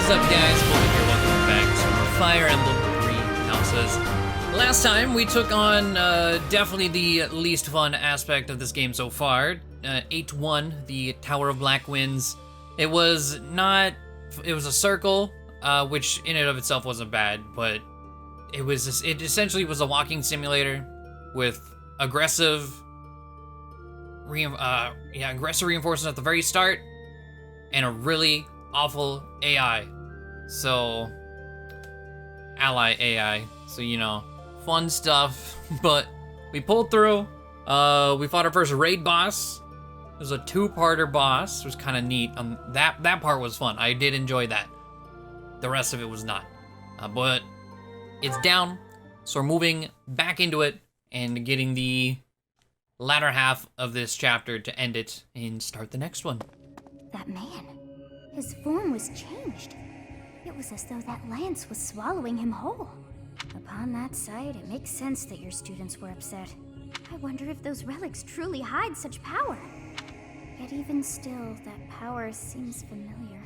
is up, guys? Welcome back to Fire Emblem 3 Houses. Last time, we took on definitely the least fun aspect of this game so far. 8-1, the Tower of Black Winds. It was a circle, which in and of itself wasn't bad, but it essentially was a walking simulator with aggressive reinforcements at the very start, and a really awful AI. So, ally AI. So, you know, fun stuff. But we pulled through. We fought our first raid boss. It was a two-parter boss. It was kind of neat. That part was fun. I did enjoy that. The rest of it was not. But it's down. So we're moving back into it and getting the latter half of this chapter to end it and start the next one. That man, his form was changed. It was as though that lance was swallowing him whole. Upon that sight, it makes sense that your students were upset. I wonder if those relics truly hide such power. Yet even still, that power seems familiar.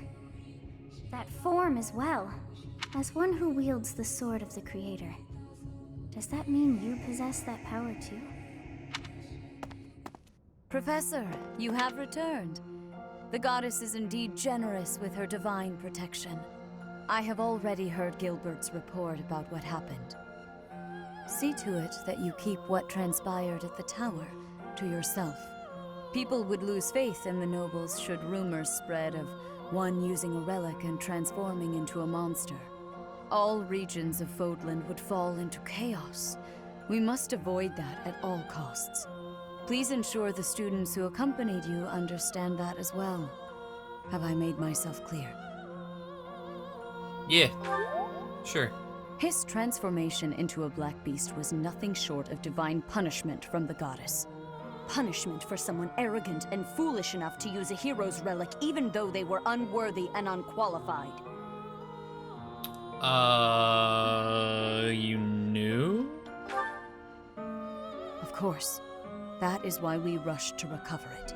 That form as well, as one who wields the sword of the Creator. Does that mean you possess that power too? Professor, you have returned. The goddess is indeed generous with her divine protection. I have already heard Gilbert's report about what happened. See to it that you keep what transpired at the tower to yourself. People would lose faith in the nobles should rumors spread of one using a relic and transforming into a monster. All regions of Fódlan would fall into chaos. We must avoid that at all costs. Please ensure the students who accompanied you understand that as well. Have I made myself clear? Yeah, sure. His transformation into a black beast was nothing short of divine punishment from the goddess. Punishment for someone arrogant and foolish enough to use a hero's relic even though they were unworthy and unqualified. You knew? Of course. That is why we rushed to recover it.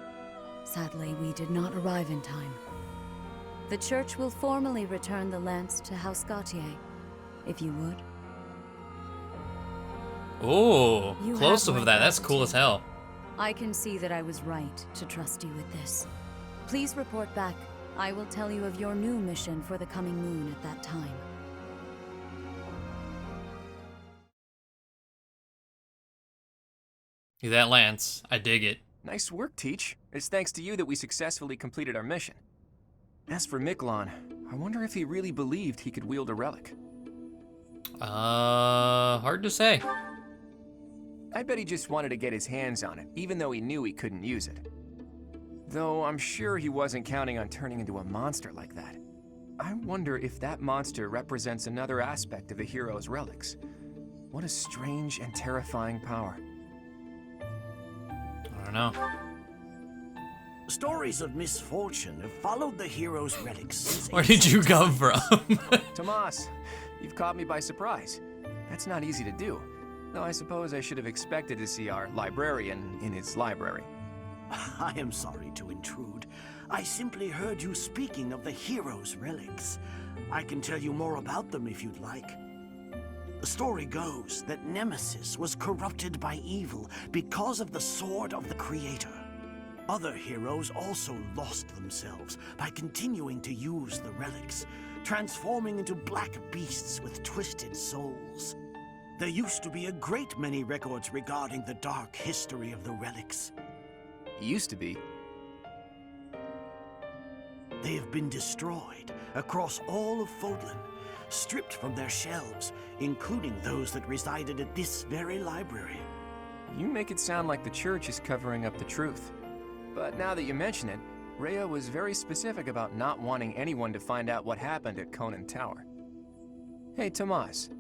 Sadly, we did not arrive in time. The church will formally return the lance to House Gautier, if you would. Oh, You close have up my of that. That's cool as gratitude. hell. I can see that I was right to trust you with this. Please report back. I will tell you of your new mission for the coming moon at that time. That lance, I dig it. Nice work, Teach. It's thanks to you that we successfully completed our mission. As for Miklon, I wonder if he really believed he could wield a relic. Hard to say. I bet he just wanted to get his hands on it, even though he knew he couldn't use it. Though I'm sure he wasn't counting on turning into a monster like that. I wonder if that monster represents another aspect of the hero's relics. What a strange and terrifying power. I don't know. Stories of misfortune have followed the hero's relics since Where did you come from? Tomas, you've caught me by surprise. That's not easy to do. Though I suppose I should have expected to see our librarian in his library. I am sorry to intrude. I simply heard you speaking of the hero's relics. I can tell you more about them if you'd like. The story goes that Nemesis was corrupted by evil because of the sword of the Creator. Other heroes also lost themselves by continuing to use the relics, transforming into black beasts with twisted souls. There used to be a great many records regarding the dark history of the relics. Used to be. They have been destroyed across all of Fódlan, stripped from their shelves, including those that resided at this very library. You make it sound like the church is covering up the truth. But now that you mention it, Rhea was very specific about not wanting anyone to find out what happened at Conan Tower. Hey, Tomas,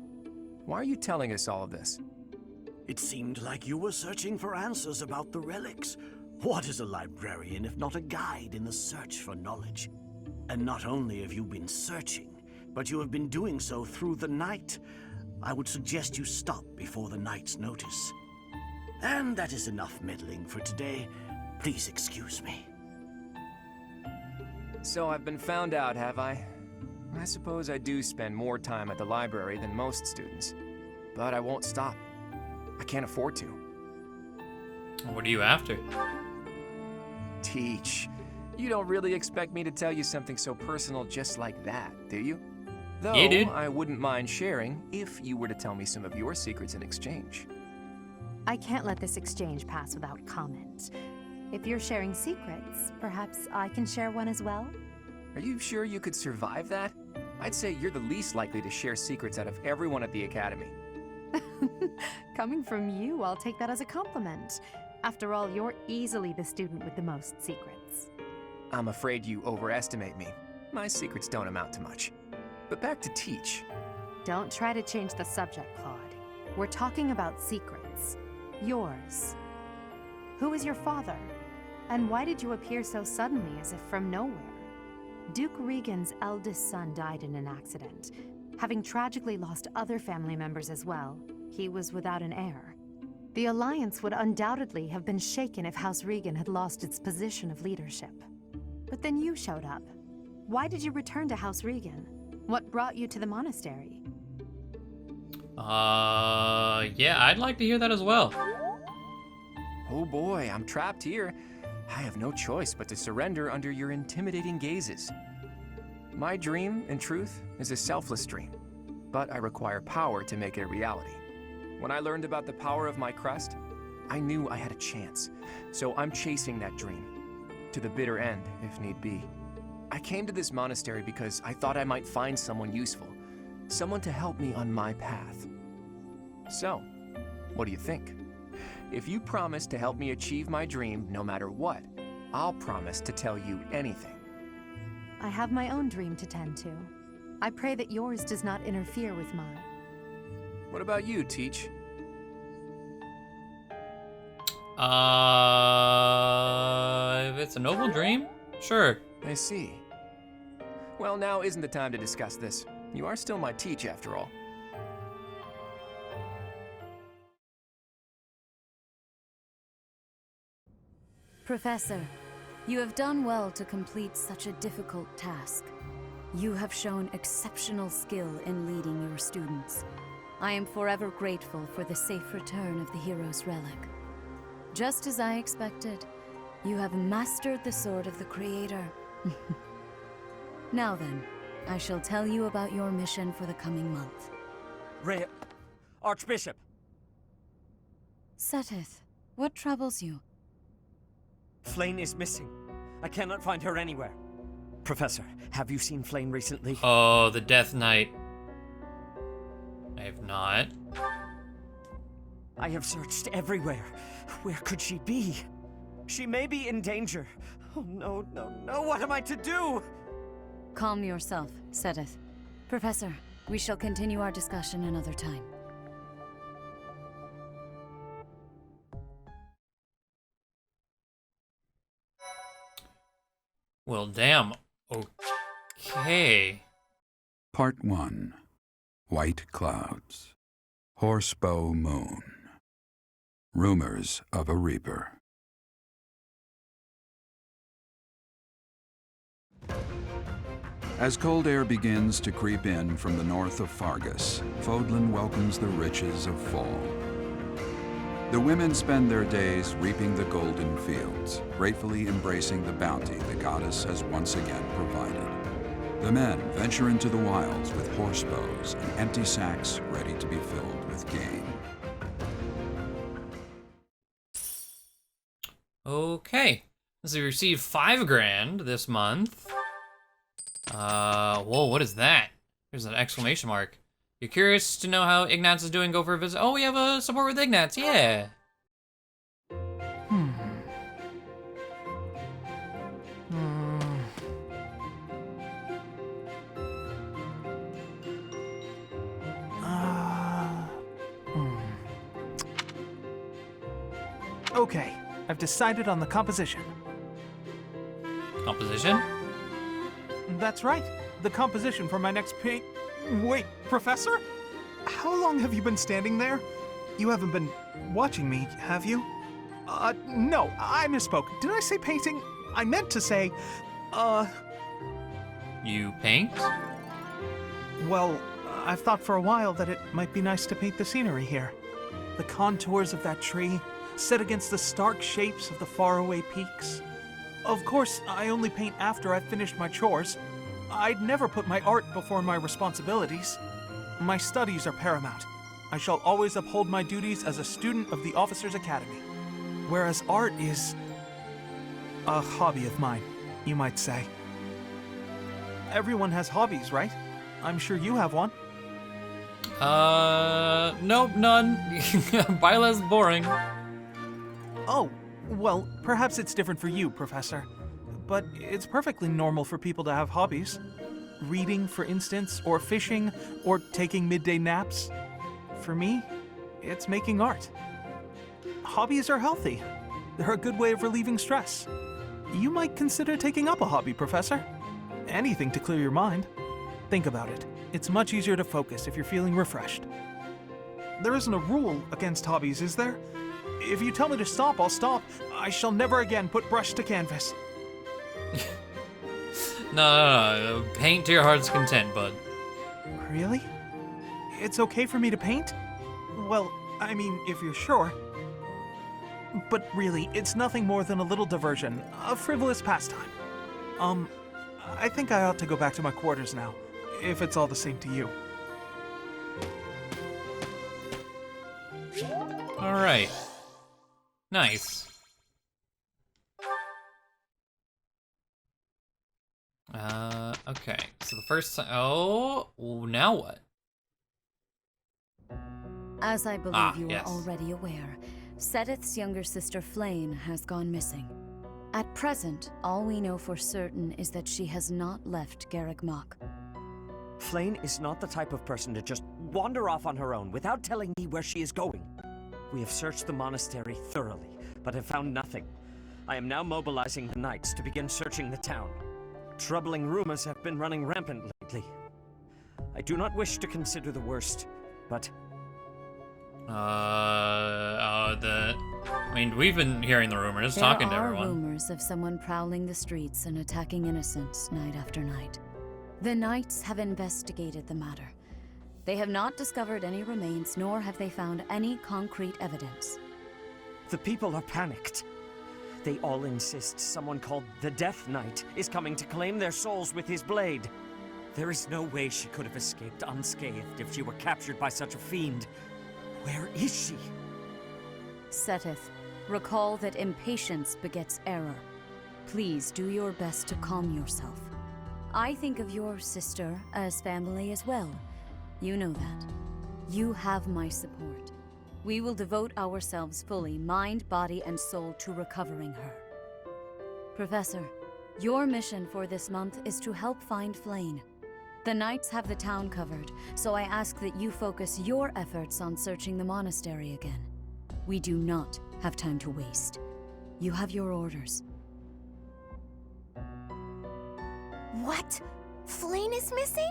why are you telling us all of this? It seemed like you were searching for answers about the relics. What is a librarian if not a guide in the search for knowledge? And not only have you been searching, but you have been doing so through the night. I would suggest you stop before the knight's notice. And that is enough meddling for today. Please excuse me. So I've been found out, have I? I suppose I do spend more time at the library than most students. But I won't stop. I can't afford to. What are you after? Teach. You don't really expect me to tell you something so personal just like that, do you? Though, Yeah, dude. I wouldn't mind sharing if you were to tell me some of your secrets in exchange. I can't let this exchange pass without comment. If you're sharing secrets, perhaps I can share one as well? Are you sure you could survive that? I'd say you're the least likely to share secrets out of everyone at the Academy. Coming from you, I'll take that as a compliment. After all, you're easily the student with the most secrets. I'm afraid you overestimate me. My secrets don't amount to much. But back to Teach. Don't try to change the subject, Claude. We're talking about secrets. Yours. Who is your father? And why did you appear so suddenly, as if from nowhere? Duke Regan's eldest son died in an accident. Having tragically lost other family members as well, he was without an heir. The Alliance would undoubtedly have been shaken if House Regan had lost its position of leadership. But then you showed up. Why did you return to House Regan? What brought you to the monastery? Yeah, I'd like to hear that as well. Oh boy, I'm trapped here. I have no choice but to surrender under your intimidating gazes. My dream, in truth, is a selfless dream, but I require power to make it a reality. When I learned about the power of my crest, I knew I had a chance, so I'm chasing that dream, to the bitter end, if need be. I came to this monastery because I thought I might find someone useful, someone to help me on my path. So, what do you think? If you promise to help me achieve my dream no matter what, I'll promise to tell you anything. I have my own dream to tend to. I pray that yours does not interfere with mine. What about you, Teach? If it's a noble dream, sure. I see. Well, now isn't the time to discuss this. You are still my Teach, after all. Professor, you have done well to complete such a difficult task. You have shown exceptional skill in leading your students. I am forever grateful for the safe return of the hero's relic. Just as I expected, you have mastered the sword of the Creator. Now then, I shall tell you about your mission for the coming month. Archbishop! Seteth, what troubles you? Flayn is missing. I cannot find her anywhere. Professor, have you seen Flayn recently? Oh, the Death Knight. I have not. I have searched everywhere. Where could she be? She may be in danger. Oh no, no, no, what am I to do? Calm yourself, Seteth. Professor, we shall continue our discussion another time. Well, damn. Okay. Part 1. White Clouds. Horsebow Moon. Rumors of a Reaper. As cold air begins to creep in from the north of Fargus, Fódlan welcomes the riches of fall. The women spend their days reaping the golden fields, gratefully embracing the bounty the goddess has once again provided. The men venture into the wilds with horse bows and empty sacks ready to be filled with game. Okay. So we received 5 grand this month. Whoa, what is that? There's an exclamation mark. You're curious to know how Ignatz is doing? Go for a visit. Oh, we have a support with Ignatz, yeah. Okay, I've decided on the composition. Composition? That's right, the composition for my next paint. Wait, Professor? How long have you been standing there? You haven't been watching me, have you? No, I misspoke. Did I say painting? I meant to say, You paint? Well, I've thought for a while that it might be nice to paint the scenery here. The contours of that tree, set against the stark shapes of the faraway peaks. Of course, I only paint after I've finished my chores. I'd never put my art before my responsibilities. My studies are paramount. I shall always uphold my duties as a student of the Officers' Academy. Whereas art is a hobby of mine, you might say. Everyone has hobbies, right? I'm sure you have one. Nope, none. Byla's boring. Oh, well, perhaps it's different for you, Professor. But it's perfectly normal for people to have hobbies. Reading, for instance, or fishing, or taking midday naps. For me, it's making art. Hobbies are healthy. They're a good way of relieving stress. You might consider taking up a hobby, Professor. Anything to clear your mind. Think about it. It's much easier to focus if you're feeling refreshed. There isn't a rule against hobbies, is there? If you tell me to stop, I'll stop. I shall never again put brush to canvas. No. Paint to your heart's content, bud. Really? It's okay for me to paint? Well, I mean, if you're sure. But really, it's nothing more than a little diversion, a frivolous pastime. I think I ought to go back to my quarters now, if it's all the same to you. Alright. Nice. Okay. So the first time... Oh, now what? As I believe you yes. are already aware, Seteth's younger sister Flayn has gone missing. At present, all we know for certain is that she has not left Garreg Mach. Flayn is not the type of person to just wander off on her own without telling me where she is going. We have searched the monastery thoroughly, but have found nothing. I am now mobilizing the knights to begin searching the town. Troubling rumors have been running rampant lately. I do not wish to consider the worst, but... I mean, we've been hearing the rumors, talking to everyone. There are rumors of someone prowling the streets and attacking innocents night after night. The knights have investigated the matter. They have not discovered any remains, nor have they found any concrete evidence. The people are panicked. They all insist someone called the Death Knight is coming to claim their souls with his blade. There is no way she could have escaped unscathed if she were captured by such a fiend. Where is she? Seteth, recall that impatience begets error. Please do your best to calm yourself. I think of your sister as family as well. You know that. You have my support. We will devote ourselves fully, mind, body, and soul, to recovering her. Professor, your mission for this month is to help find Flayn. The knights have the town covered, so I ask that you focus your efforts on searching the monastery again. We do not have time to waste. You have your orders. What? Flayn is missing?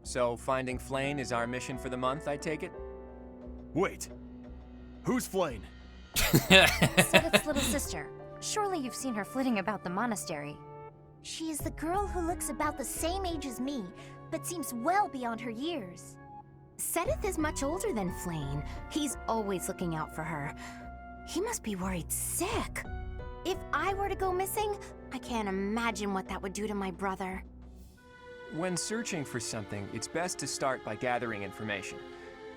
So finding Flayn is our mission for the month, I take it? Wait. Who's Flayn? Seteth's little sister. Surely you've seen her flitting about the monastery. She is the girl who looks about the same age as me, but seems well beyond her years. Seteth is much older than Flayn. He's always looking out for her. He must be worried sick. If I were to go missing, I can't imagine what that would do to my brother. When searching for something, it's best to start by gathering information.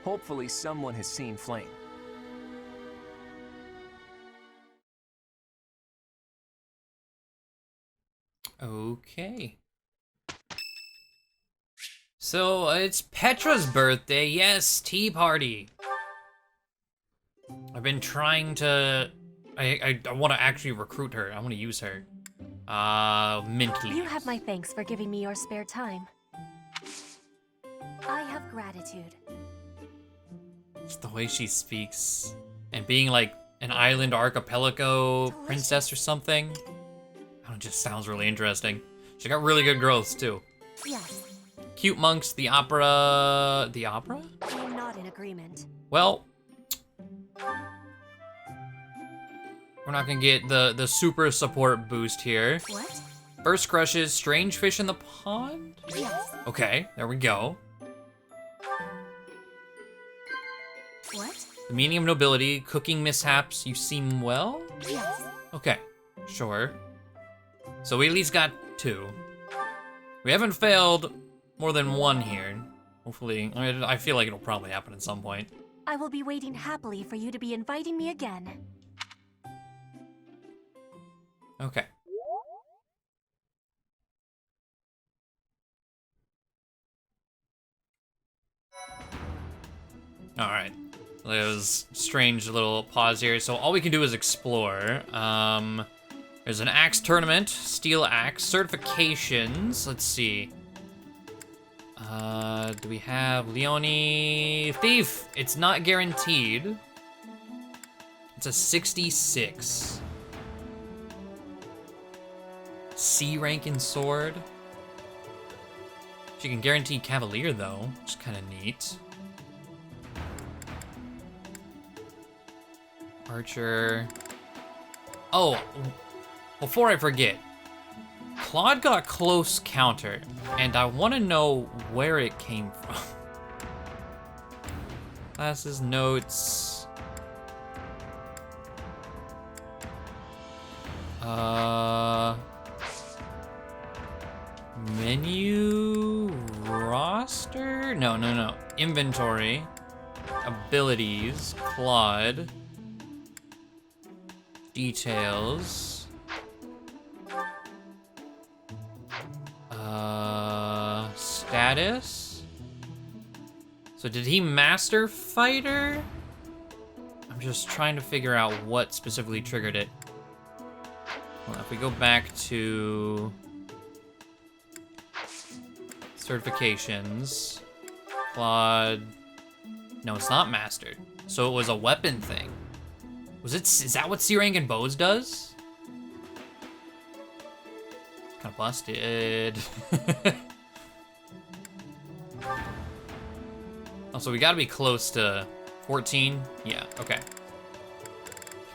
Hopefully someone has seen Flayn. Okay. So, it's Petra's birthday. Yes, tea party. I've been trying to... I want to actually recruit her. I want to use her. Mentally. You have my thanks for giving me your spare time. I have gratitude. Just the way she speaks. And being like an island archipelago princess or something. I don't know, just sounds really interesting. She got really good growths too. Yes. Cute monks, the opera... The opera? I am not in agreement. Well... We're not gonna get the super support boost here. What? Burst crushes, strange fish in the pond? Yes. Okay, there we go. What? The meaning of nobility, cooking mishaps, you seem well? Yes. Okay, sure. So we at least got 2. We haven't failed more than 1 here. Hopefully, I feel like it'll probably happen at some point. I will be waiting happily for you to be inviting me again. Okay. All right. There's a strange little pause here. So all we can do is explore. There's an axe tournament, steel axe, certifications. Let's see. Do we have Leonie? Thief! It's not guaranteed. It's a 66. C rank in sword. She can guarantee Cavalier though, which is kind of neat. Archer. Oh, before I forget, Claude got close counter, and I want to know where it came from. Classes, notes. Menu, roster? No. Inventory, abilities, Claude, details. Status? So did he master fighter? I'm just trying to figure out what specifically triggered it. Well, if we go back to certifications, Claude, no, it's not mastered. So it was a weapon thing. Is that what C rank and bows does? Kind of busted. Oh, so we gotta be close to 14? Yeah, okay.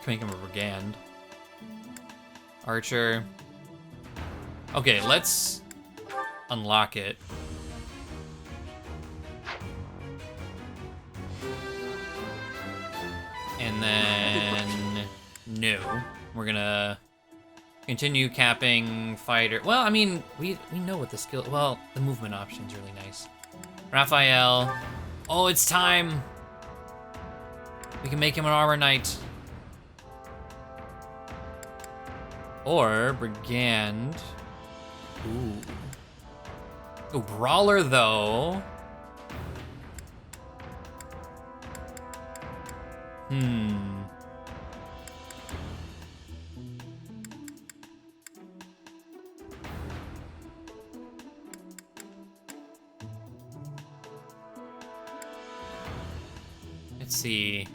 Make him a brigand. Archer. Okay, let's unlock it. And then no. We're gonna continue capping fighter. Well, I mean, we know what the skill. Well, the movement option's really nice. Raphael. Oh, it's time. We can make him an armor knight. Or brigand. Ooh. Oh, brawler though. Let's see.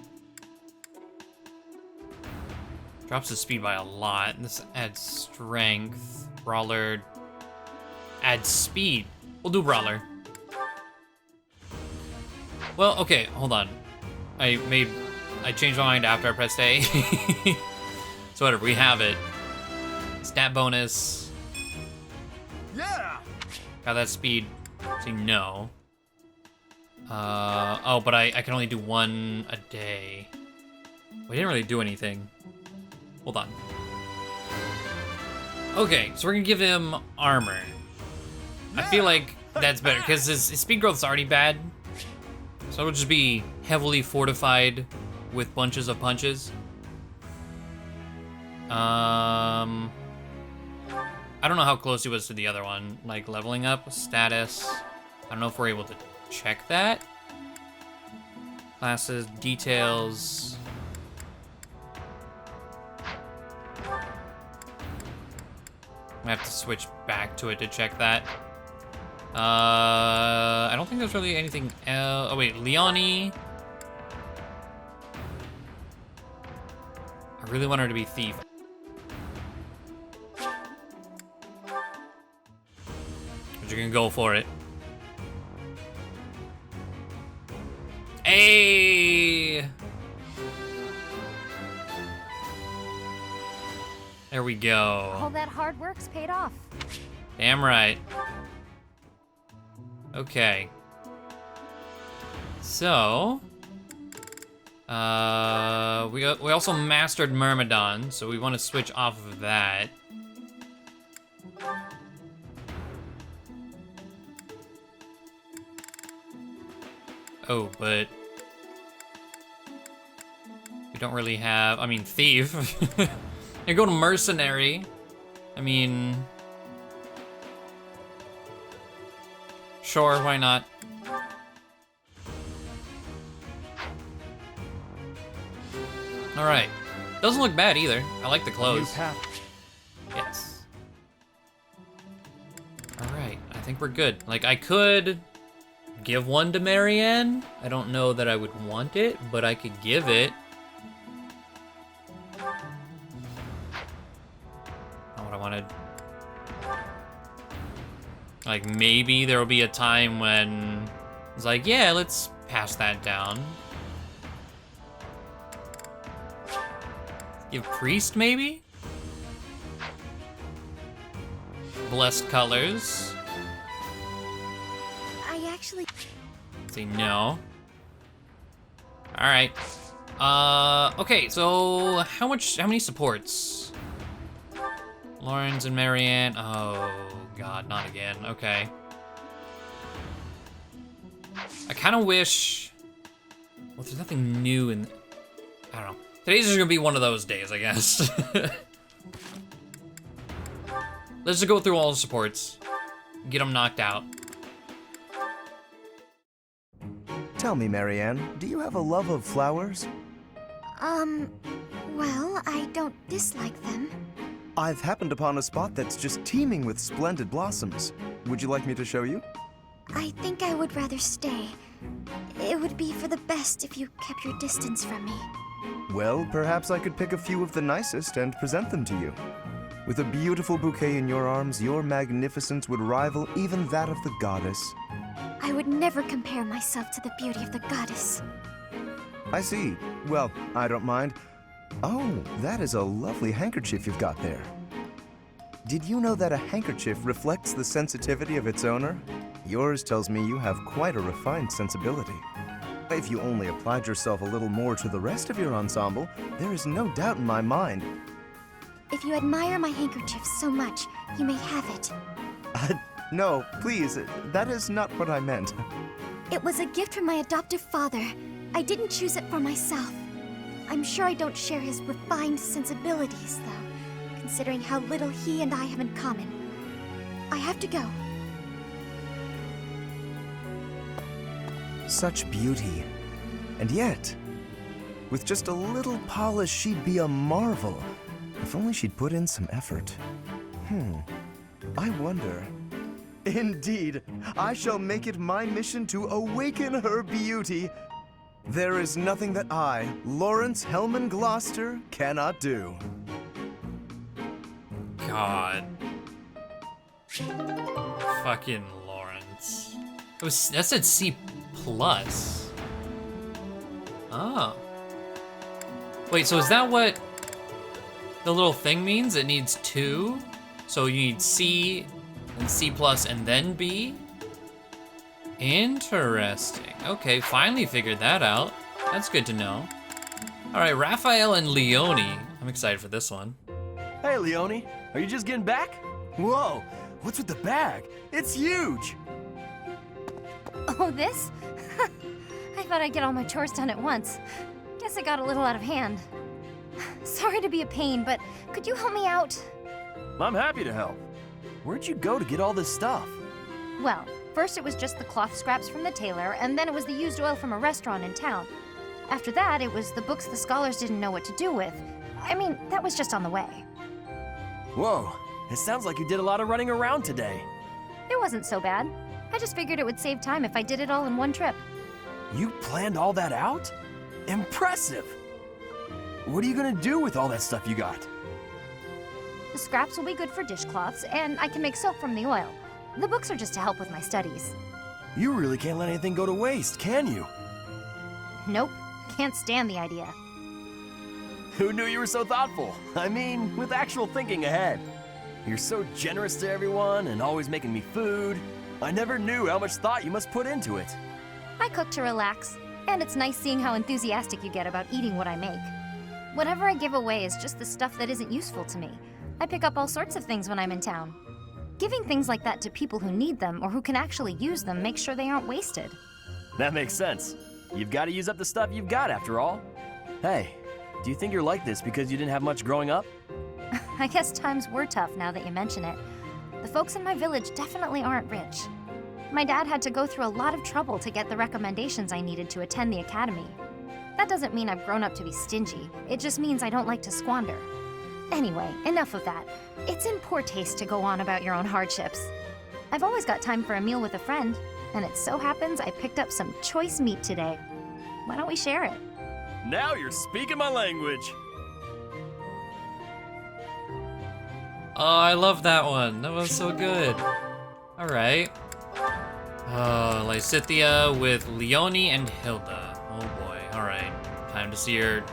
Drops his speed by a lot. This adds strength. Brawler adds speed. We'll do brawler. Well, okay, hold on. I changed my mind after I pressed A. So whatever, we have it. Stat bonus. Yeah. Got that speed. See, no. Oh, but I can only do 1 a day. We didn't really do anything. Hold on. Okay, so we're gonna give him armor. I feel like that's better, because his speed growth's already bad. So it'll just be heavily fortified with bunches of punches. I don't know how close he was to the other one. Like, leveling up, status. I don't know if we're able to check that. Classes, details. I have to switch back to it to check that. I don't think there's really anything else. Oh wait, Leonie. I really want her to be thief. But you're gonna go for it. Hey! There we go. All that hard work's paid off. Damn right. Okay. So, we also mastered Myrmidon, so we want to switch off of that. Oh, but we don't really have, I mean, Thief. I go to Mercenary. I mean, sure, why not? All right, doesn't look bad either. I like the clothes. Yes. All right, I think we're good. Like, I could give one to Marianne. I don't know that I would want it, but I could give it. Not what I wanted. Like, maybe there will be a time when it's like, yeah, let's pass that down. Give Priest, maybe? Blessed colors. I actually... Say no. Alright. Okay, so how many supports? Lawrence and Marianne. Oh god, not again. Okay. I kinda wish... Well, there's nothing new in... I don't know. Today's just gonna be one of those days, I guess. Let's just go through all the supports. Get them knocked out. Tell me, Marianne, do you have a love of flowers? Well, I don't dislike them. I've happened upon a spot that's just teeming with splendid blossoms. Would you like me to show you? I think I would rather stay. It would be for the best if you kept your distance from me. Well, perhaps I could pick a few of the nicest and present them to you. With a beautiful bouquet in your arms, your magnificence would rival even that of the goddess. I would never compare myself to the beauty of the goddess. I see. Well, I don't mind. Oh, that is a lovely handkerchief you've got there. Did you know that a handkerchief reflects the sensitivity of its owner? Yours tells me you have quite a refined sensibility. If you only applied yourself a little more to the rest of your ensemble, there is no doubt in my mind. If you admire my handkerchief so much, you may have it. No, please, that is not what I meant. It was a gift from my adoptive father. I didn't choose it for myself. I'm sure I don't share his refined sensibilities, though, considering how little he and I have in common. I have to go. Such beauty. And yet, with just a little polish, she'd be a marvel. If only she'd put in some effort. I wonder. Indeed, I shall make it my mission to awaken her beauty. There is nothing that I, Lawrence Hellman Gloucester, cannot do. God. Fucking Lawrence. That said C+. Oh. Wait, so is that what the little thing means? It needs 2? So you need C and C+ and then B? Interesting. Okay, finally figured that out. That's good to know. All right, Raphael and Leone. I'm excited for this one. Hey, Leone. Are you just getting back? Whoa, what's with the bag? It's huge! Oh, this? I thought I'd get all my chores done at once. Guess it got a little out of hand. Sorry to be a pain, but could you help me out? I'm happy to help. Where'd you go to get all this stuff? Well, first it was just the cloth scraps from the tailor, and then it was the used oil from a restaurant in town. After that, it was the books the scholars didn't know what to do with. I mean, that was just on the way. Whoa, it sounds like you did a lot of running around today. It wasn't so bad. I just figured it would save time if I did it all in one trip. You planned all that out? Impressive! What are you gonna do with all that stuff you got? The scraps will be good for dishcloths, and I can make soap from the oil. The books are just to help with my studies. You really can't let anything go to waste, can you? Nope, can't stand the idea. Who knew you were so thoughtful? I mean, with actual thinking ahead. You're so generous to everyone and always making me food. I never knew how much thought you must put into it. I cook to relax, and it's nice seeing how enthusiastic you get about eating what I make. Whatever I give away is just the stuff that isn't useful to me. I pick up all sorts of things when I'm in town. Giving things like that to people who need them or who can actually use them makes sure they aren't wasted. That makes sense. You've got to use up the stuff you've got after all. Hey, do you think you're like this because you didn't have much growing up? I guess times were tough now that you mention it. The folks in my village definitely aren't rich. My dad had to go through a lot of trouble to get the recommendations I needed to attend the academy. That doesn't mean I've grown up to be stingy. It just means I don't like to squander. Anyway, enough of that. It's in poor taste to go on about your own hardships. I've always got time for a meal with a friend, and it so happens I picked up some choice meat today. Why don't we share it? Now you're speaking my language. Oh, I love that one. That was so good. All right. Lysithea with Leonie and Hilda. Oh boy. All right. Time to see her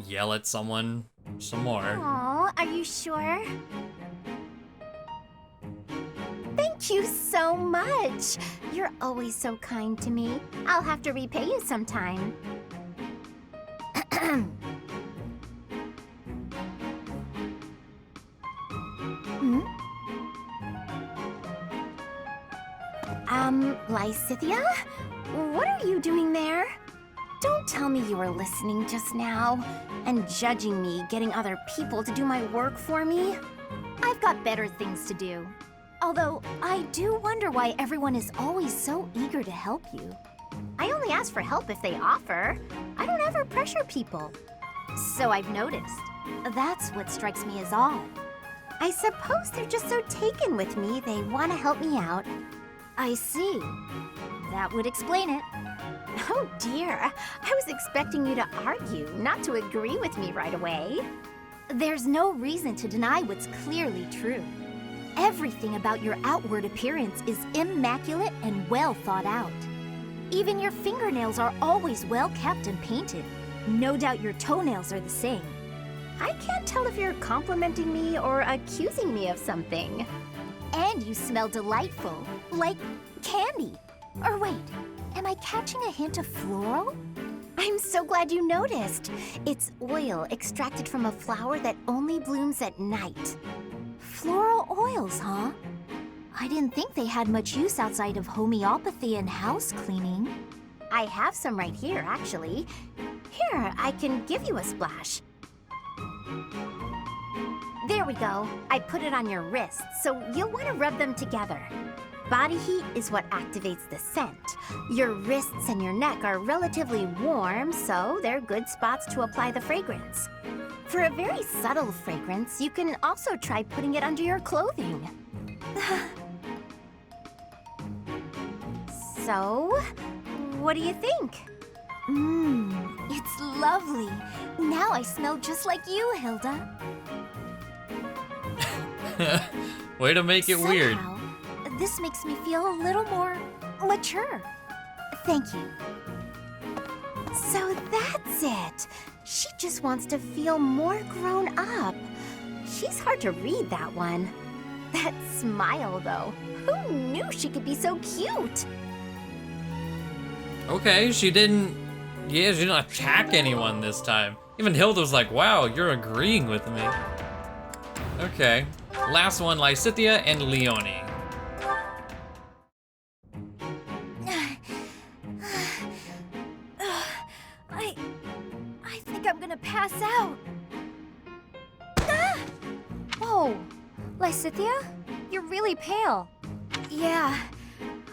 yell at someone some more. Aw, are you sure? Thank you so much. You're always so kind to me. I'll have to repay you sometime. Lysithea? What are you doing there? Don't tell me you were listening just now and judging me getting other people to do my work for me. I've got better things to do. Although, I do wonder why everyone is always so eager to help you. I only ask for help if they offer. I don't ever pressure people. So I've noticed. That's what strikes me as odd. I suppose they're just so taken with me they want to help me out. I see. That would explain it. Oh dear, I was expecting you to argue, not to agree with me right away. There's no reason to deny what's clearly true. Everything about your outward appearance is immaculate and well thought out. Even your fingernails are always well kept and painted. No doubt your toenails are the same. I can't tell if you're complimenting me or accusing me of something. And you smell delightful, like candy. Or wait, am I catching a hint of floral? I'm so glad you noticed. It's oil extracted from a flower that only blooms at night. Floral oils, huh? I didn't think they had much use outside of homeopathy and house cleaning. I have some right here, actually. Here, I can give you a splash. There we go. I put it on your wrist, so you'll want to rub them together. Body heat is what activates the scent. Your wrists and your neck are relatively warm, so they're good spots to apply the fragrance. For a very subtle fragrance, you can also try putting it under your clothing. So, what do you think? It's lovely. Now I smell just like you, Hilda. Way to make it weird. This makes me feel a little more mature. Thank you. So that's it. She just wants to feel more grown up. She's hard to read, that one. That smile, though. Who knew she could be so cute? Okay, she didn't attack anyone this time. Even Hilda was like, wow, you're agreeing with me. Okay, last one, Lysithea and Leonie. I think I'm gonna pass out. Whoa, Lysithea? You're really pale. Yeah,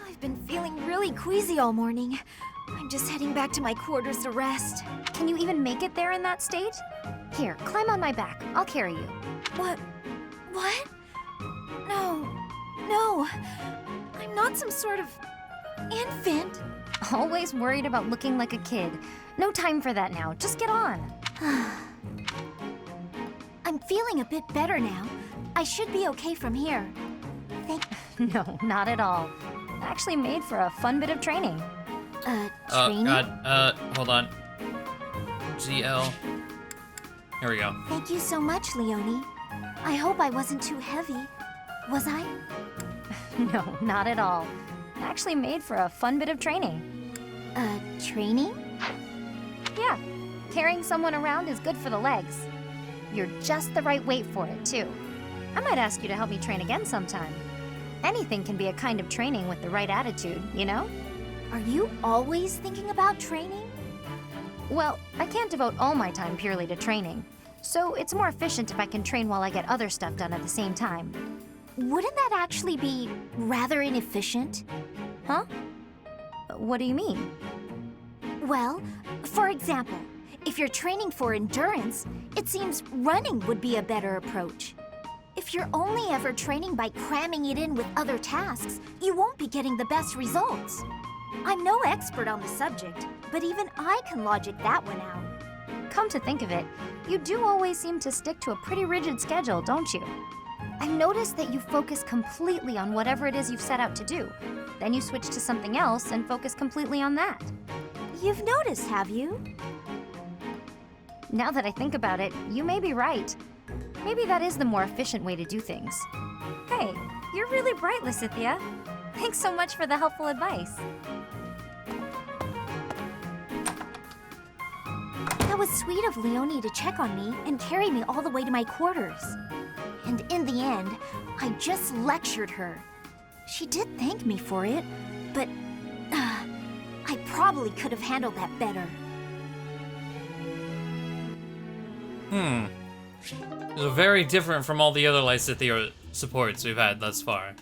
I've been feeling really queasy all morning. I'm just heading back to my quarters to rest. Can you even make it there in that state? Here, climb on my back. I'll carry you. What? No. I'm not some sort of infant. Always worried about looking like a kid. No time for that now. Just get on. I'm feeling a bit better now. I should be okay from here. No, not at all. Actually made for a fun bit of training. Training? Hold on. GL. Here we go. Thank you so much, Leonie. I hope I wasn't too heavy. Was I? No, not at all. Actually made for a fun bit of training. Training? Yeah, carrying someone around is good for the legs. You're just the right weight for it, too. I might ask you to help me train again sometime. Anything can be a kind of training with the right attitude, you know? Are you always thinking about training? Well, I can't devote all my time purely to training, so it's more efficient if I can train while I get other stuff done at the same time. Wouldn't that actually be rather inefficient? Huh? What do you mean? Well, for example, if you're training for endurance, it seems running would be a better approach. If you're only ever training by cramming it in with other tasks, you won't be getting the best results. I'm no expert on the subject, but even I can logic that one out. Come to think of it, you do always seem to stick to a pretty rigid schedule, don't you? I've noticed that you focus completely on whatever it is you've set out to do. Then you switch to something else and focus completely on that. You've noticed, have you? Now that I think about it, you may be right. Maybe that is the more efficient way to do things. Hey, you're really bright, Lysithea. Thanks so much for the helpful advice. That was sweet of Leonie to check on me and carry me all the way to my quarters. And in the end, I just lectured her. She did thank me for it, but I probably could have handled that better. It's very different from all the other Lysithea supports we've had thus far.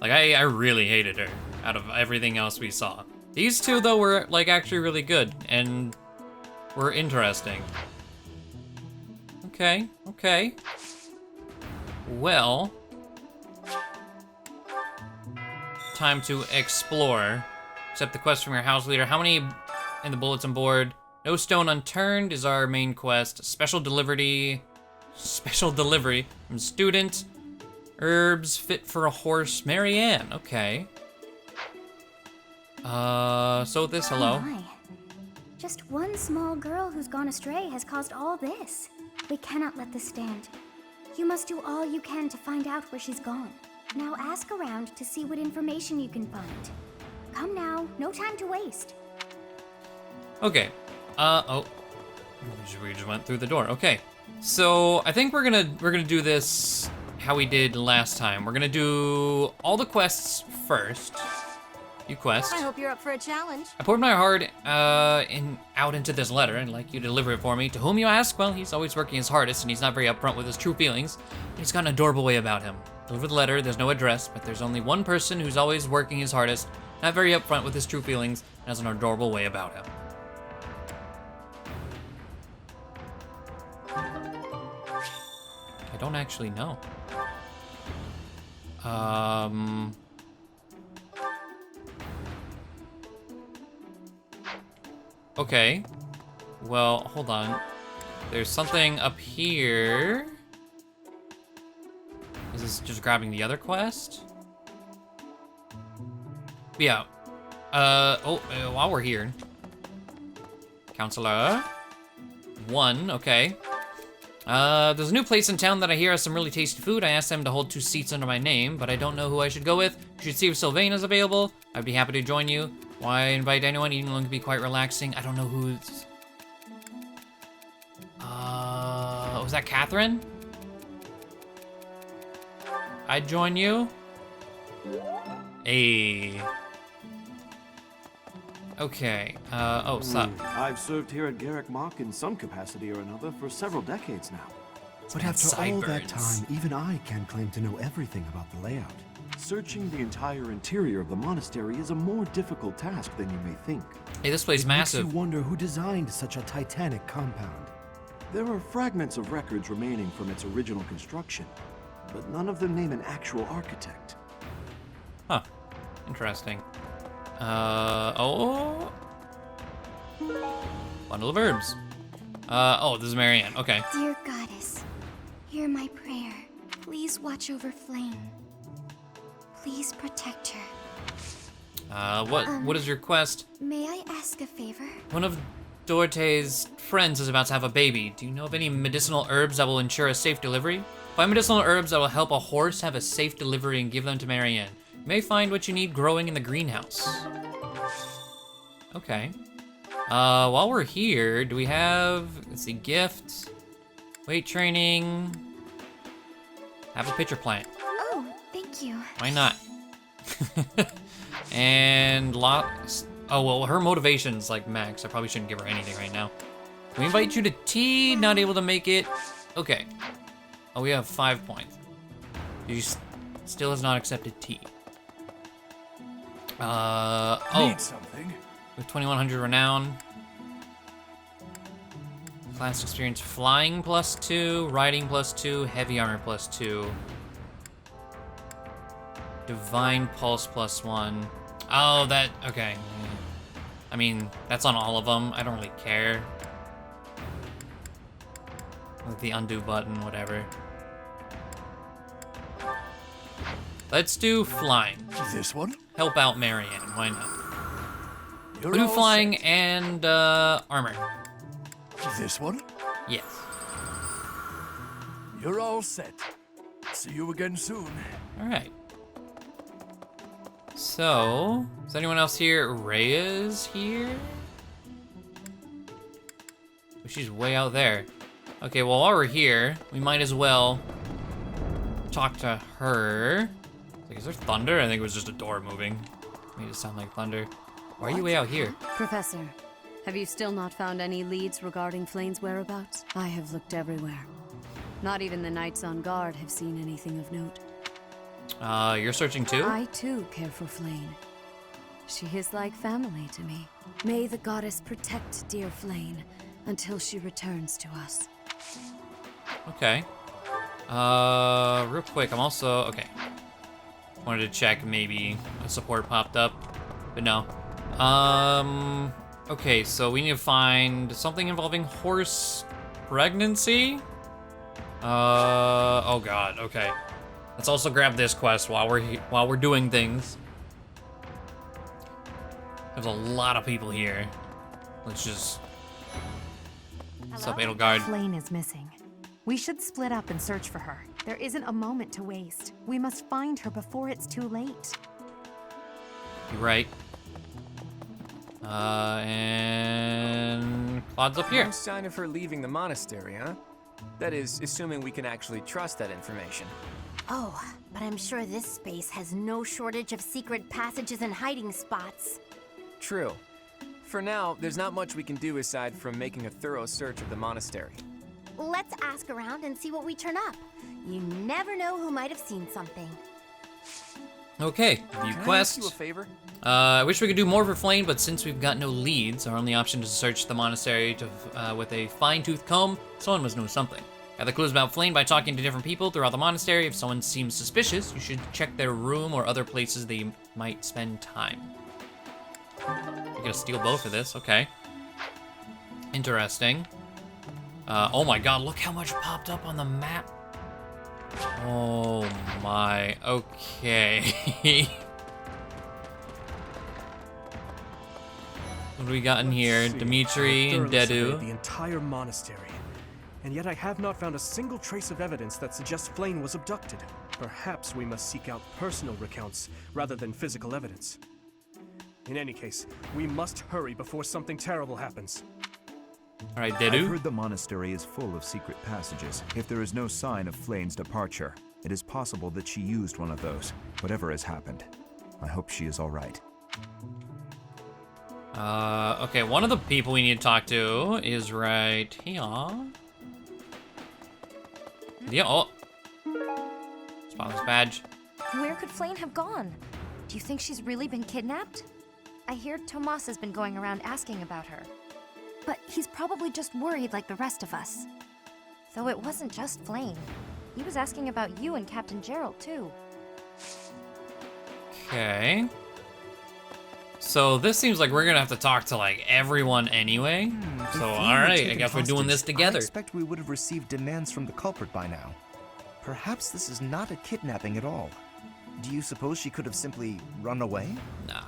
Like, I really hated her out of everything else we saw. These two, though, were, like, actually really good and were interesting. Okay, okay. Well, time to explore. Accept the quest from your house leader. How many in the bulletin board? No stone unturned is our main quest. Special delivery from student. Herbs fit for a horse. Marianne, okay. So this, hello. Oh my. Just one small girl who's gone astray has caused all this. We cannot let this stand. You must do all you can to find out where she's gone. Now ask around to see what information you can find. Come now, no time to waste. Okay. Oh. We just went through the door. Okay. So I think we're gonna do this how we did last time. We're gonna do all the quests first. You quest. I hope you're up for a challenge. I poured my heart out into this letter. I'd like you to deliver it for me. To whom you ask? Well, he's always working his hardest, and he's not very upfront with his true feelings. He's got an adorable way about him. Deliver the letter. There's no address, but there's only one person who's always working his hardest, not very upfront with his true feelings, and has an adorable way about him. I don't actually know. Okay. Well, hold on. There's something up here. Is this just grabbing the other quest? Yeah. While we're here. Counselor. 1, okay. There's a new place in town that I hear has some really tasty food. I asked them to hold 2 seats under my name, but I don't know who I should go with. You should see if Sylvain is available. I'd be happy to join you. Why invite anyone? Eating alone can be quite relaxing. I don't know who's... was that Catherine? I'd join you. Hey. Okay, sup? I've served here at Garreg Mach in some capacity or another for several decades now. But after all that time, even I can't claim to know everything about the layout. Searching the entire interior of the monastery is a more difficult task than you may think. Hey, this place is massive. Makes you wonder who designed such a titanic compound. There are fragments of records remaining from its original construction, but none of them name an actual architect. Huh. Interesting. Oh. Bundle of herbs. This is Marianne. Okay. Dear goddess, hear my prayer. Please watch over Flayn. Please protect her. What is your quest? May I ask a favor? One of Dorte's friends is about to have a baby. Do you know of any medicinal herbs that will ensure a safe delivery? Find medicinal herbs that will help a horse have a safe delivery and give them to Marianne. You may find what you need growing in the greenhouse. Okay. While we're here, do we have, let's see, gifts, weight training, have a pitcher plant. Oh, thank you. Why not? And lots, oh, well, her motivation's like max. I probably shouldn't give her anything right now. We invite you to tea, not able to make it. Okay. Oh, we have 5 points. She still has not accepted tea. Oh. Need something. With 2100 renown. Class experience flying +2, riding +2, heavy armor +2. Divine pulse +1. Oh, that, okay. I mean, that's on all of them. I don't really care. With the undo button, whatever. Let's do flying. This one? Help out Marianne, why not? You're We'll do all flying set. and armor. This one? Yes. You're all set. See you again soon. Alright. So, is anyone else here? Rhea's here? Oh, she's way out there. Okay, well, while we're here, we might as well talk to her. Like, is there thunder? I think it was just a door moving. Made it sound like thunder. Why are you way out here? Professor, have you still not found any leads regarding Flayn's whereabouts? I have looked everywhere. Not even the knights on guard have seen anything of note. You're searching too? I too care for Flayn. She is like family to me. May the goddess protect dear Flayn until she returns to us. Okay. Real quick, I'm also, okay. Wanted to check maybe a support popped up, but no. Okay, so we need to find something involving horse pregnancy. Oh god, okay. Let's also grab this quest while we're doing things. There's a lot of people here. Let's just. What's up, Edelgard? Flayn is missing. We should split up and search for her. There isn't a moment to waste. We must find her before it's too late. You're right. And Claude's up here. No sign of her leaving the monastery, huh? That is, assuming we can actually trust that information. Oh, but I'm sure this space has no shortage of secret passages and hiding spots. True. For now, there's not much we can do aside from making a thorough search of the monastery. Let's ask around and see what we turn up. You never know who might have seen something. Okay, view Can quest. I ask you a favor? I wish we could do more for Flayn, but since we've got no leads, our only option is to search the monastery with a fine-tooth comb. Someone must know something. Gather clues about Flayn by talking to different people throughout the monastery. If someone seems suspicious, you should check their room or other places they might spend time. We're gonna steal both of this, okay. Interesting. Oh my god, look how much popped up on the map. Oh my, okay. What do we got in here? Dimitri and Thoroughly surveyed Dedu. the entire monastery, and yet I have not found a single trace of evidence that suggests Flayn was abducted. Perhaps we must seek out personal recounts rather than physical evidence. In any case, we must hurry before something terrible happens. All right, I've Dedu. heard the monastery is full of secret passages. If there is no sign of Flayn's departure, it is possible that she used one of those. Whatever has happened, I hope she is all right. Okay, one of the people we need to talk to is right here. Yeah, oh. Spotless badge. Where could Flayn have gone? Do you think she's really been kidnapped? I hear Tomas has been going around asking about her. But he's probably just worried like the rest of us. Though it wasn't just Flayn. He was asking about you and Captain Gerald, too. Okay. So this seems like we're gonna have to talk to like everyone anyway. So alright, I guess we're doing this together. I expect we would have received demands from the culprit by now. Perhaps this is not a kidnapping at all. Do you suppose she could have simply run away? Nah.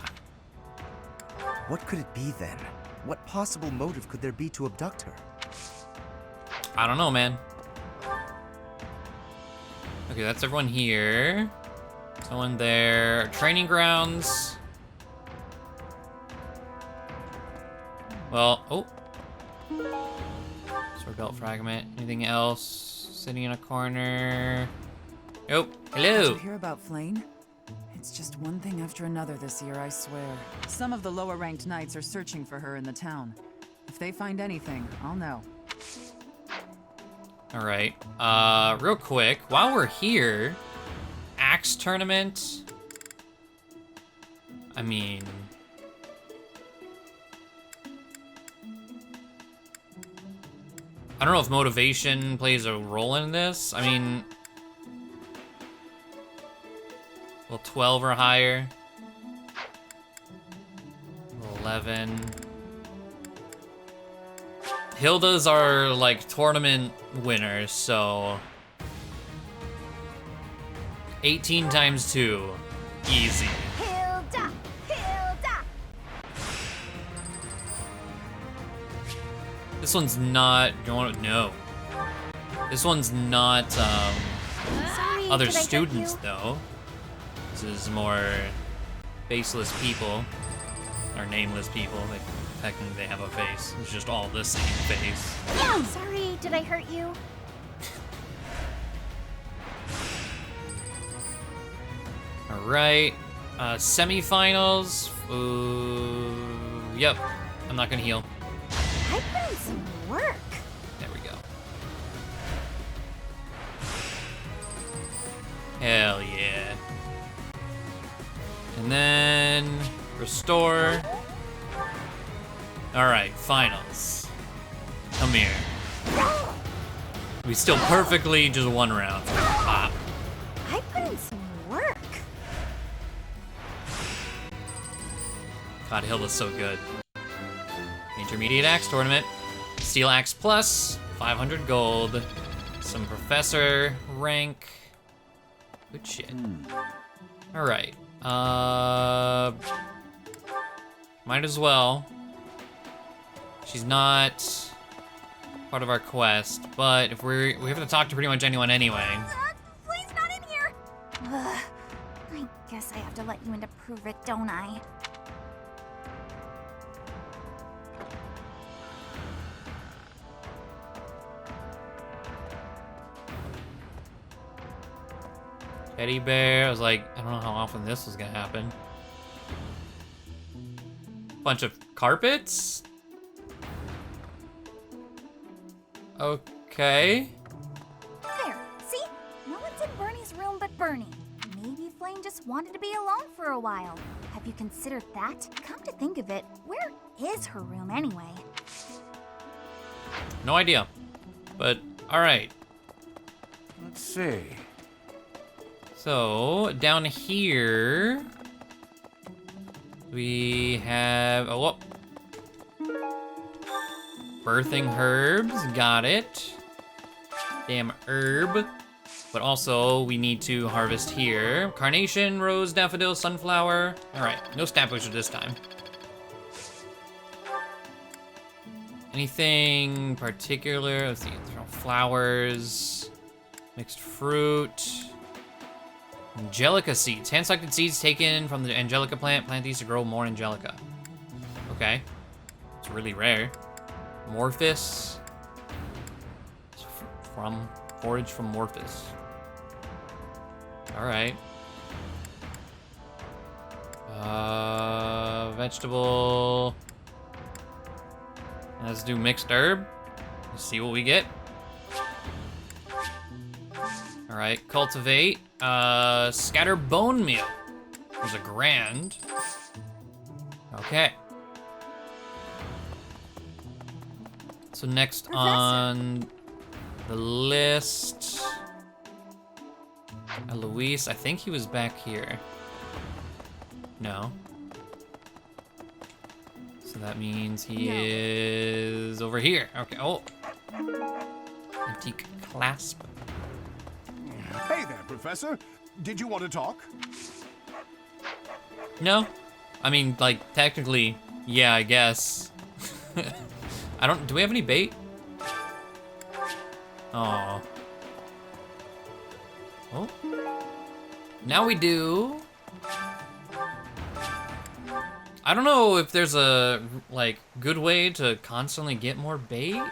What could it be then? What possible motive could there be to abduct her? I don't know, man. Okay, that's everyone here. Someone there. Training grounds. Well, oh. Sword belt fragment. Anything else? Sitting in a corner. Nope. Hello. Did you hear about Flayn? It's just one thing after another this year, I swear. Some of the lower-ranked knights are searching for her in the town. If they find anything, I'll know. All right. Real quick, while we're here, Axe tournament. I mean, I don't know if motivation plays a role in this. I mean, well, 12 or higher. 11. Hilda's are like tournament winners, so 18 times 2, easy. Hilda! Hilda! This one's not. You want to know? This one's not Sorry, other did I hurt students you? though. This is more faceless people or nameless people. Like technically they have a face. It's just all the same face. Sorry, did I hurt you? All right, semifinals. Yep. I'm not gonna heal. I put in some work. There we go. Hell yeah. And then restore. All right, finals. Come here. We still perfectly just one round. Pop. I put in some work. God, Hilda's so good. Intermediate Axe Tournament. Steel Axe Plus, 500 gold. Some Professor rank. Good shit. All right. Might as well. She's not part of our quest, but if we have to talk to pretty much anyone anyway. Flayn's not in here. Ugh, I guess I have to let you in to prove it, don't I? Teddy bear. I was like, I don't know how often this was gonna happen. Bunch of carpets? Okay. There, see? No one's in Bernie's room but Bernie. Maybe Flayn just wanted to be alone for a while. Have you considered that? Come to think of it, where is her room anyway? No idea. But, alright. Let's see. So, down here, we have, oh, whoop. Birthing herbs, got it. Damn herb. But also, we need to harvest here. Carnation, rose, daffodil, sunflower. All right, no stat booster this time. Anything particular? Let's see, flowers, mixed fruit. Angelica seeds. Hand-selected seeds taken from the Angelica plant. Plant these to grow more Angelica. Okay. It's really rare. Morphus. From forage from Morphus. Alright. Vegetable. Let's do mixed herb. Let's see what we get. Alright, cultivate. Scatter bone meal. There's a grand. Okay. So next on the list, Luis, I think he was back here. No. So that means he is over here. Okay, oh. Antique clasp. Hey there, Professor. Did you want to talk? No. I mean, like, technically, yeah, I guess. Do we have any bait? Oh. Oh. Now we do... I don't know if there's a, like, good way to constantly get more bait.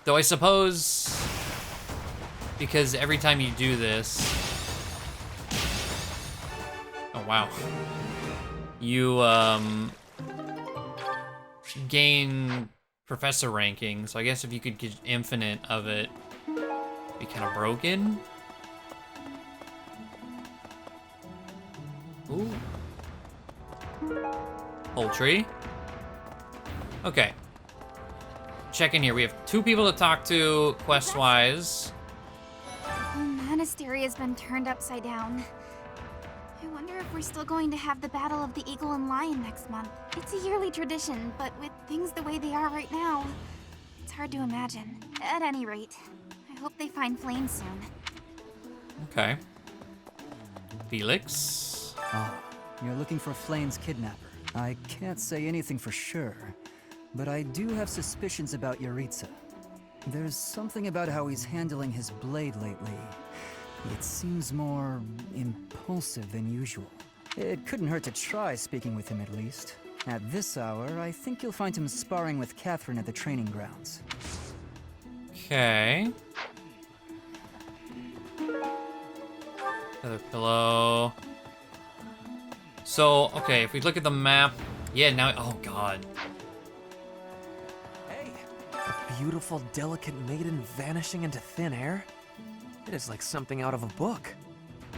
Though I suppose... because every time you do this... Oh, wow. You, gain professor ranking, so I guess if you could get infinite of it, it'd be kind of broken. Ooh. Poultry. Okay. Check in here. We have 2 people to talk to quest-wise. The whole monastery has been turned upside down. I wonder if we're still going to have the Battle of the Eagle and Lion next month. It's a yearly tradition, but with things the way they are right now, it's hard to imagine. At any rate, I hope they find Flayn soon. Okay. Felix. Oh, you're looking for Flayn's kidnapper. I can't say anything for sure, but I do have suspicions about Yaritza. There's something about how he's handling his blade lately. It seems more impulsive than usual. It couldn't hurt to try speaking with him at least. At this hour, I think you'll find him sparring with Catherine at the training grounds. Okay. Another pillow. So, okay, if we look at the map, yeah, now, oh god. Hey, a beautiful, delicate maiden vanishing into thin air? It is like something out of a book.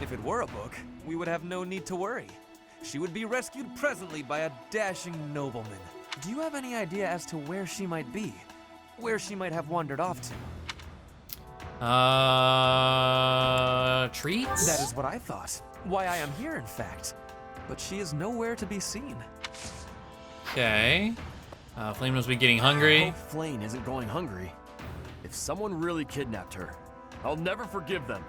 If it were a book, we would have no need to worry. She would be rescued presently by a dashing nobleman. Do you have any idea as to where she might be? Where she might have wandered off to? Treats? That is what I thought. Why I am here, in fact. But she is nowhere to be seen. Okay. Flayn must be getting hungry. I hope Flayn isn't going hungry. If someone really kidnapped her, I'll never forgive them.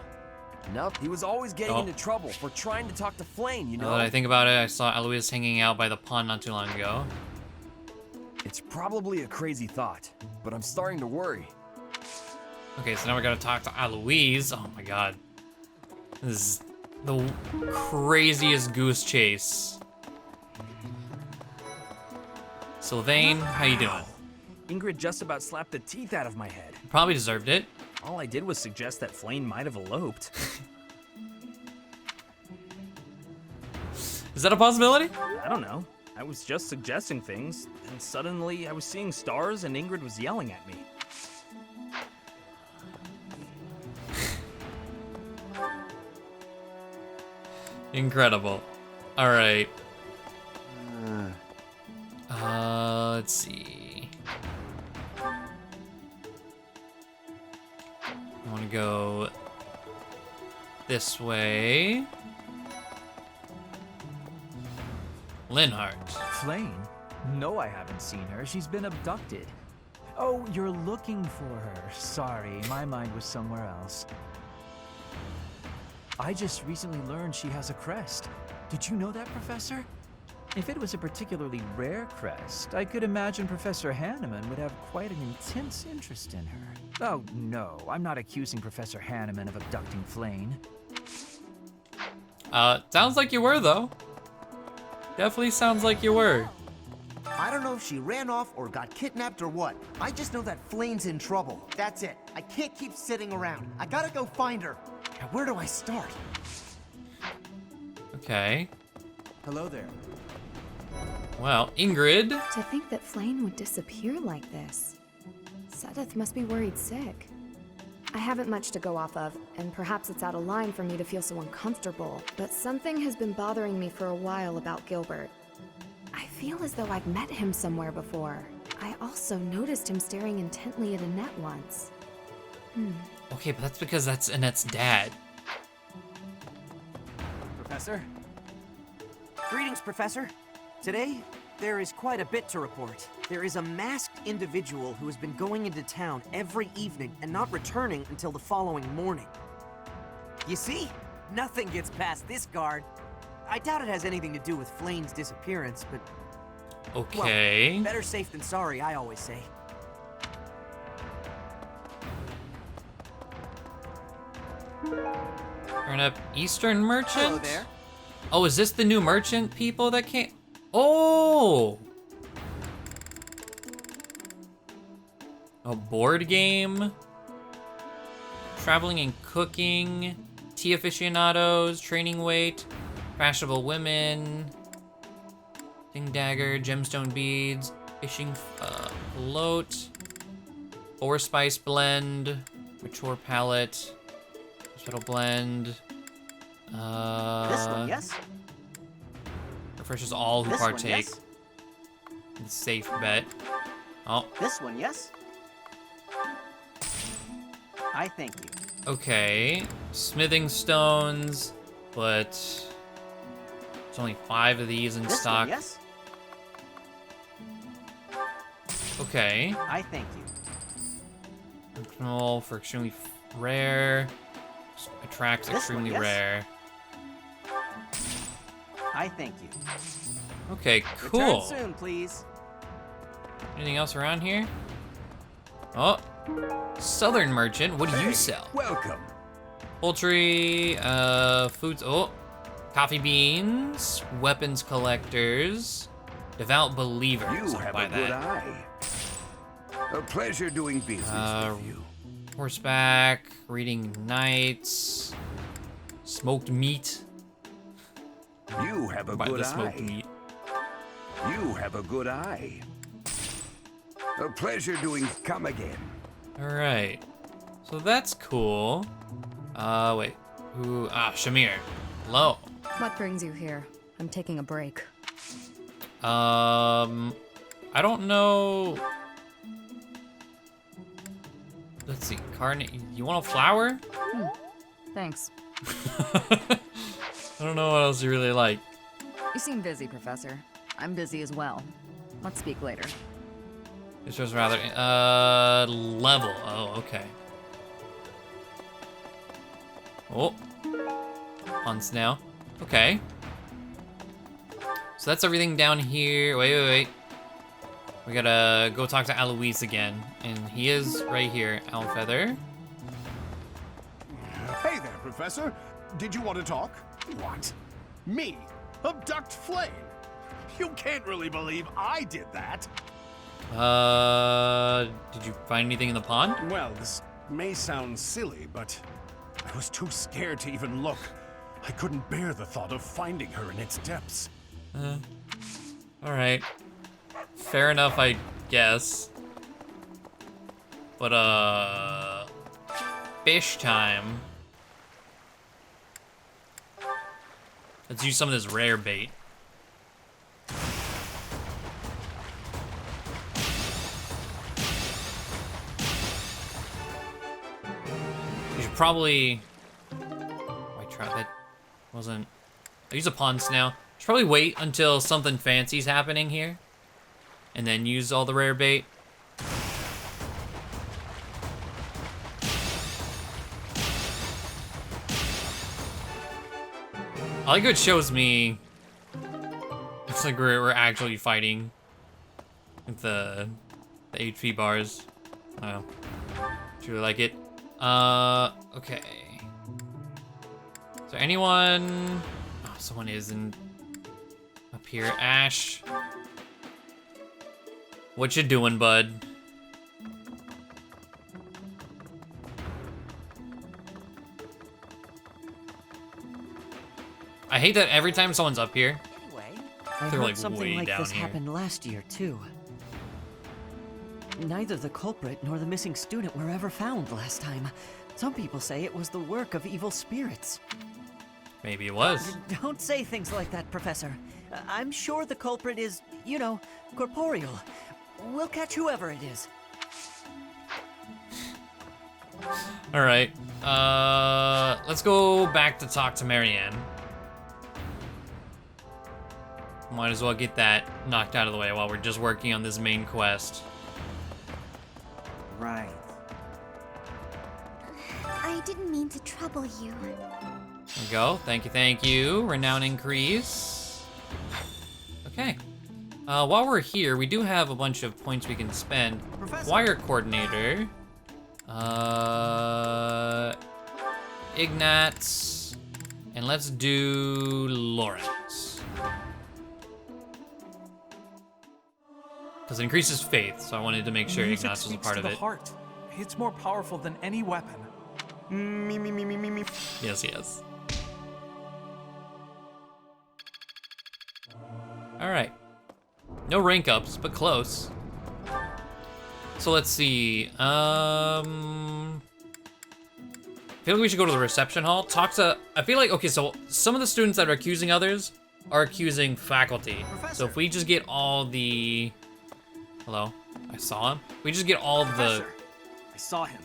No, he was always getting into trouble for trying to talk to Flayn, you know? Now that I think about it, I saw Eloise hanging out by the pond not too long ago. It's probably a crazy thought, but I'm starting to worry. Okay, so now we gotta talk to Eloise. Oh my god. This is the craziest goose chase. Sylvain, how you doing? Ingrid just about slapped the teeth out of my head. Probably deserved it. All I did was suggest that Flayn might have eloped. Is that a possibility? I don't know. I was just suggesting things, and suddenly I was seeing stars and Ingrid was yelling at me. Incredible. All right. Let's see. I want to go this way. Linhardt. Flayn? No, I haven't seen her. She's been abducted. Oh, you're looking for her. Sorry, my mind was somewhere else. I just recently learned she has a crest. Did you know that, Professor? If it was a particularly rare crest, I could imagine Professor Hanneman would have quite an intense interest in her. Oh, no, I'm not accusing Professor Hanneman of abducting Flayn. Sounds like you were, though. Definitely sounds like you were. I don't know if she ran off or got kidnapped or what. I just know that Flayn's in trouble. That's it. I can't keep sitting around. I gotta go find her. Now, where do I start? Okay. Hello there. Well, Ingrid. To think that Flayn would disappear like this. Sedith must be worried sick. I haven't much to go off of, and perhaps it's out of line for me to feel so uncomfortable, but something has been bothering me for a while about Gilbert. I feel as though I've met him somewhere before. I also noticed him staring intently at Annette once. Okay, but that's because that's Annette's dad. Professor? Greetings, Professor. Today, there is quite a bit to report. There is a masked individual who has been going into town every evening and not returning until the following morning. You see? Nothing gets past this guard. I doubt it has anything to do with Flayn's disappearance, but... Okay. Well, better safe than sorry, I always say. Turn up Eastern Merchant? Hello there. Oh, is this the new merchant people that came? Oh! A board game? Traveling and cooking? Tea aficionados? Training weight? Fashionable women? Ding dagger? Gemstone beads? Fishing float? Four spice blend? Mature palette? Shuttle blend? This one, yes? Refreshes all who This one, partake. yes? Safe bet. Oh. This one, yes? I thank you. Okay. Smithing stones, but there's only 5 of these in This stock. one, yes? Okay. I thank you. Functional for extremely rare. Attracts This one, extremely yes? rare. I thank you. Okay, cool. Return soon, please. Anything else around here? Oh, Southern Merchant. What do you sell? Welcome. Poultry, foods. Oh, coffee beans, weapons collectors, devout believers. You I'll have buy a good that. eye. A pleasure doing business with you. Horseback, reading nights, smoked meat. You have a Buy good the smoked eye. meat. You have a good eye. A pleasure doing. Come again. All right, so that's cool. Wait, who? Ah, Shamir. Hello. What brings you here? I'm taking a break. I don't know. Let's see, you want a flower? Thanks. I don't know what else you really like. You seem busy, Professor. I'm busy as well. Let's speak later. It's just rather, level. Oh, okay. Oh. Hunts now. Okay. So that's everything down here. Wait. We gotta go talk to Alois again. And he is right here, Alfeather. Hey there, Professor. Did you want to talk? What? Me? Abduct Flayn? You can't really believe I did that. Did you find anything in the pond? Well, this may sound silly, but I was too scared to even look. I couldn't bear the thought of finding her in its depths. Alright. Fair enough, I guess. But, fish time. Let's use some of this rare bait. You should probably... I tried that. Wasn't... I use a pond snail. Should probably wait until something fancy's happening here. And then use all the rare bait. I like how it shows me. It's like we're actually fighting with the HP bars. Wow. Truly like it. Okay. Is there anyone? Oh, someone isn't up here. Ash. What you doing, bud? I hate that every time someone's up here, I they're heard like something way like down this here. happened last year, too. Neither the culprit nor the missing student were ever found last time. Some people say it was the work of evil spirits. Maybe it was. Don't say things like that, Professor. I'm sure the culprit is, you know, corporeal. We'll catch whoever it is. All right. Let's go back to talk to Marianne. Might as well get that knocked out of the way while we're just working on this main quest. Right. I didn't mean to trouble you. There we go. Thank you. Renown increase. Okay. While we're here, we do have a bunch of points we can spend. Professor. Wire coordinator. Ignatz. And let's do Lawrence. Because it increases faith, so I wanted to make sure Music Ignatz was a speaks part to of the it. heart. It's more powerful than any weapon. Me. Yes, yes. Alright. No rank ups, but close. So let's see. I feel like we should go to the reception hall. Talk to. I feel like, okay, so some of the students that are accusing others are accusing faculty. Professor. So if we just get all the. Hello? I saw him. We just get all the. Professor, I saw him.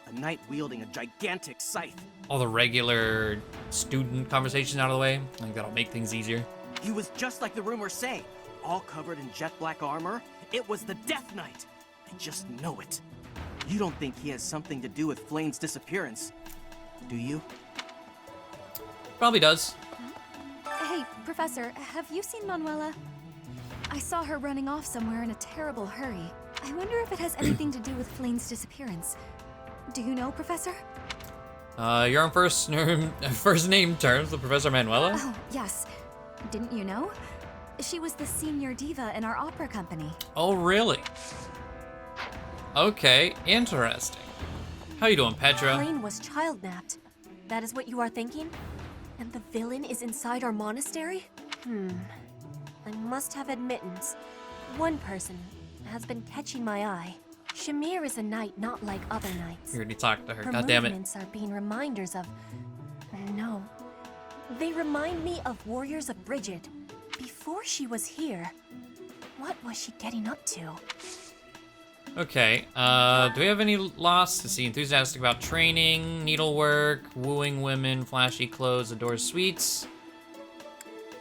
A knight wielding a gigantic scythe. All the regular student conversations out of the way. I think that'll make things easier. He was just like the rumors say, all covered in jet black armor. It was the Death Knight. I just know it. You don't think he has something to do with Flayn's disappearance, do you? Probably does. Hey, Professor, have you seen Manuela? I saw her running off somewhere in a terrible hurry. I wonder if it has anything to do with Flayn's disappearance. Do you know, Professor? You're on first name terms with Professor Manuela? Oh, yes. Didn't you know? She was the senior diva in our opera company. Oh, really? Okay, interesting. How you doing, Petra? Flayn was child-napped. That is what you are thinking? And the villain is inside our monastery? I must have admittance. One person has been catching my eye. Shamir is a knight not like other knights. You already talked to her, Her goddammit. movements are being reminders of... No. They remind me of Warriors of Bridget. Before she was here, what was she getting up to? Okay, do we have any loss? Let's see, enthusiastic about training, needlework, wooing women, flashy clothes, adores sweets.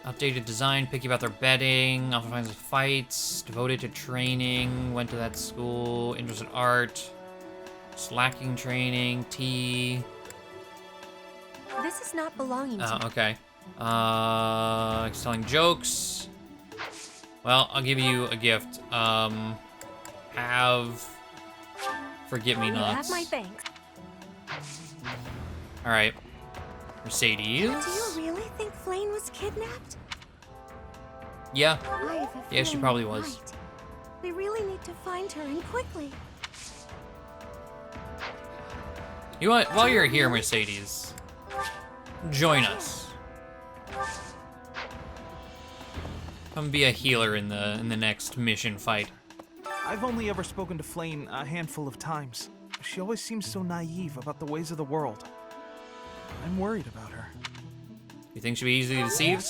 Outdated design, picky about their bedding, often finds fights, devoted to training, went to that school, interested in art, slacking training, tea. This is not belonging to me. Okay. Telling jokes. Well, I'll give you a gift. Have forget-me-nots. Have my thanks. All right, Mercedes. Do you really think Flayn was kidnapped? Yeah. I have a Yeah, she feeling probably you're was. right. We really need to find her, and quickly. You want, while you're here, Mercedes, join us. Come be a healer in the next mission fight. I've only ever spoken to Flayn a handful of times. She always seems so naive about the ways of the world. I'm worried about her. You think she'll be easily deceived?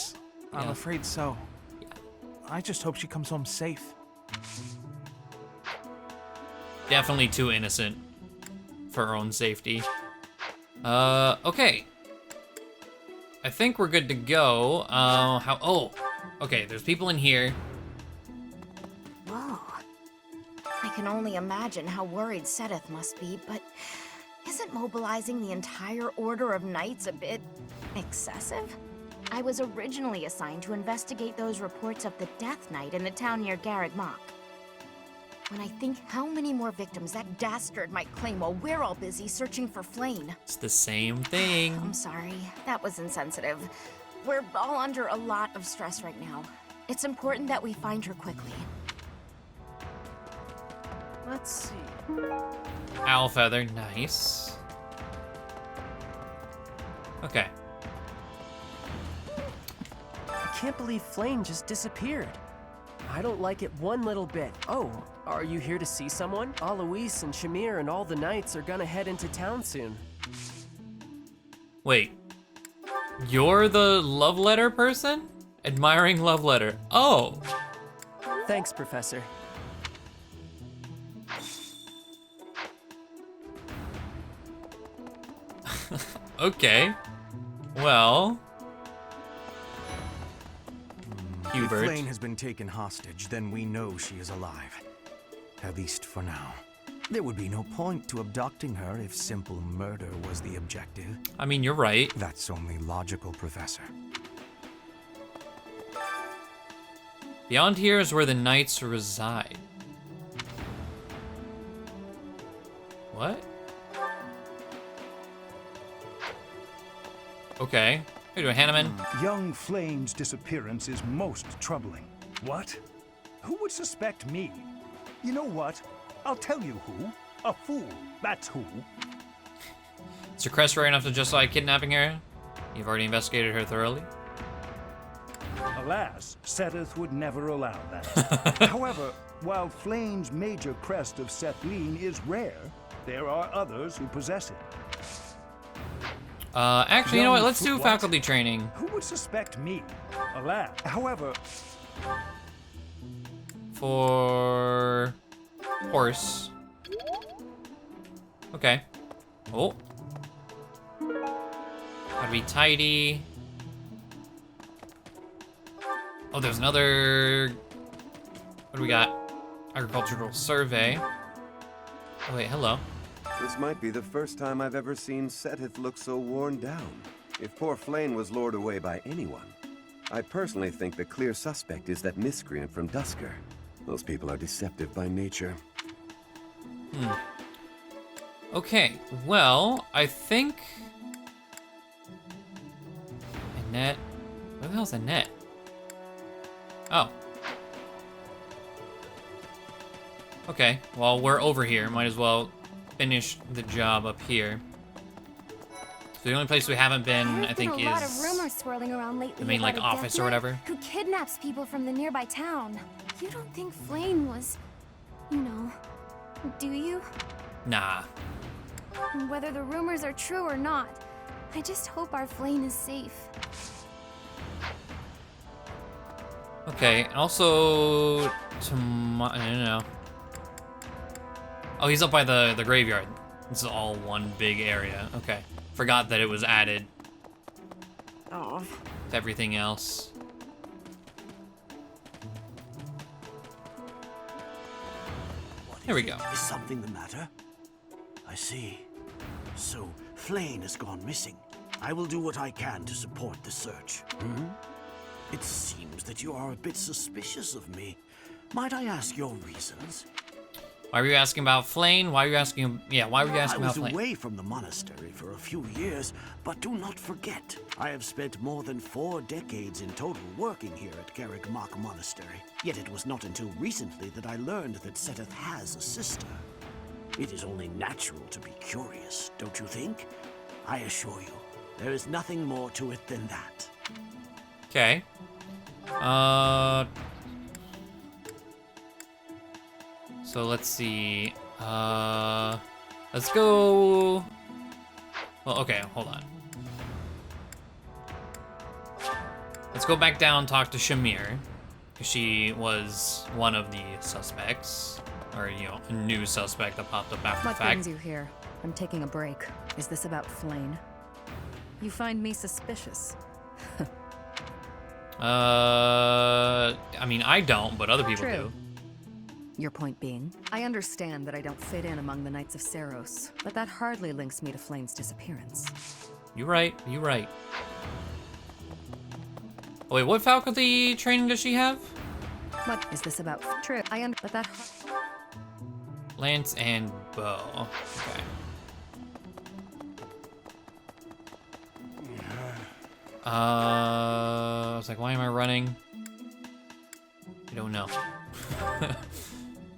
I'm Yeah. afraid so. I just hope she comes home safe. Definitely too innocent for her own safety. Okay. I think we're good to go. Okay, there's people in here. Whoa. I can only imagine how worried Sedith must be, but isn't mobilizing the entire Order of Knights a bit excessive? I was originally assigned to investigate those reports of the Death Knight in the town near Garreg Mach. When I think how many more victims that dastard might claim while we're all busy searching for Flayn. It's the same thing. I'm sorry, that was insensitive. We're all under a lot of stress right now. It's important that we find her quickly. Let's see. Owl feather, nice. Okay. I can't believe Flayn just disappeared. I don't like it one little bit. Oh, are you here to see someone? Alois and Shamir and all the knights are gonna head into town soon. Wait. You're the love letter person? Admiring love letter. Oh. Thanks, Professor. Okay. Well. Hubert. If Flayn has been taken hostage, then we know she is alive. At least for now. There would be no point to abducting her if simple murder was the objective. I mean, you're right. That's only logical, Professor. Beyond here is where the knights reside. What? Okay. How you doing, Hanneman? Young Flayn's disappearance is most troubling. What? Who would suspect me? You know what? I'll tell you who. A fool. That's who. Is your crest rare enough to justify kidnapping her? You've already investigated her thoroughly? Alas, Seteth would never allow that. However, while Flayn's major crest of Fódlan is rare, there are others who possess it. Actually, you know what? Let's do faculty training. Who would suspect me? Alas, however... For... horse. Okay. Oh. Gotta be tidy. Oh, there's another... What do we got? Agricultural survey. Oh, wait, hello. This might be the first time I've ever seen Seteth look so worn down. If poor Flayn was lured away by anyone, I personally think the clear suspect is that miscreant from Dusker. Those people are deceptive by nature. Okay, well, I think... Annette... Where the hell's Annette? Oh. Okay, well, we're over here. Might as well finish the job up here. So the only place we haven't been, I think, There's been a lot of rumors swirling around lately the main, like, about a office death or knight whatever. who kidnaps people from the nearby town. You don't think Flayn was, you know, do you? Nah. Whether the rumors are true or not, I just hope our Flayn is safe. Okay, and also... I don't know. Oh, he's up by the graveyard. This is all one big area. Okay. Forgot that it was added to everything else. Here we go. Is something the matter? I see. So, Flayn has gone missing. I will do what I can to support the search. It seems that you are a bit suspicious of me. Might I ask your reasons? Why were you asking about Flayn? Why were you asking... Yeah, why were you asking about Flayn? I was away from the monastery for a few years, but do not forget, I have spent more than 4 decades in total working here at Garreg Mach Monastery. Yet it was not until recently that I learned that Seteth has a sister. It is only natural to be curious, don't you think? I assure you, there is nothing more to it than that. Okay. So let's see. Let's go... Well, okay, hold on. Let's go back down and talk to Shamir. She was one of the suspects. Or, you know, a new suspect that popped up after the What fact. brings you here? I'm taking a break. Is this about Flayn? You find me suspicious. I mean, I don't, but other people True. do. Your point being? I understand that I don't fit in among the Knights of Seiros, but that hardly links me to Flayn's disappearance. You right, you right. Oh, wait, what faculty training does she have? What is this about? True. But that... Lance and bow. Okay. I was like, why am I running? I don't know.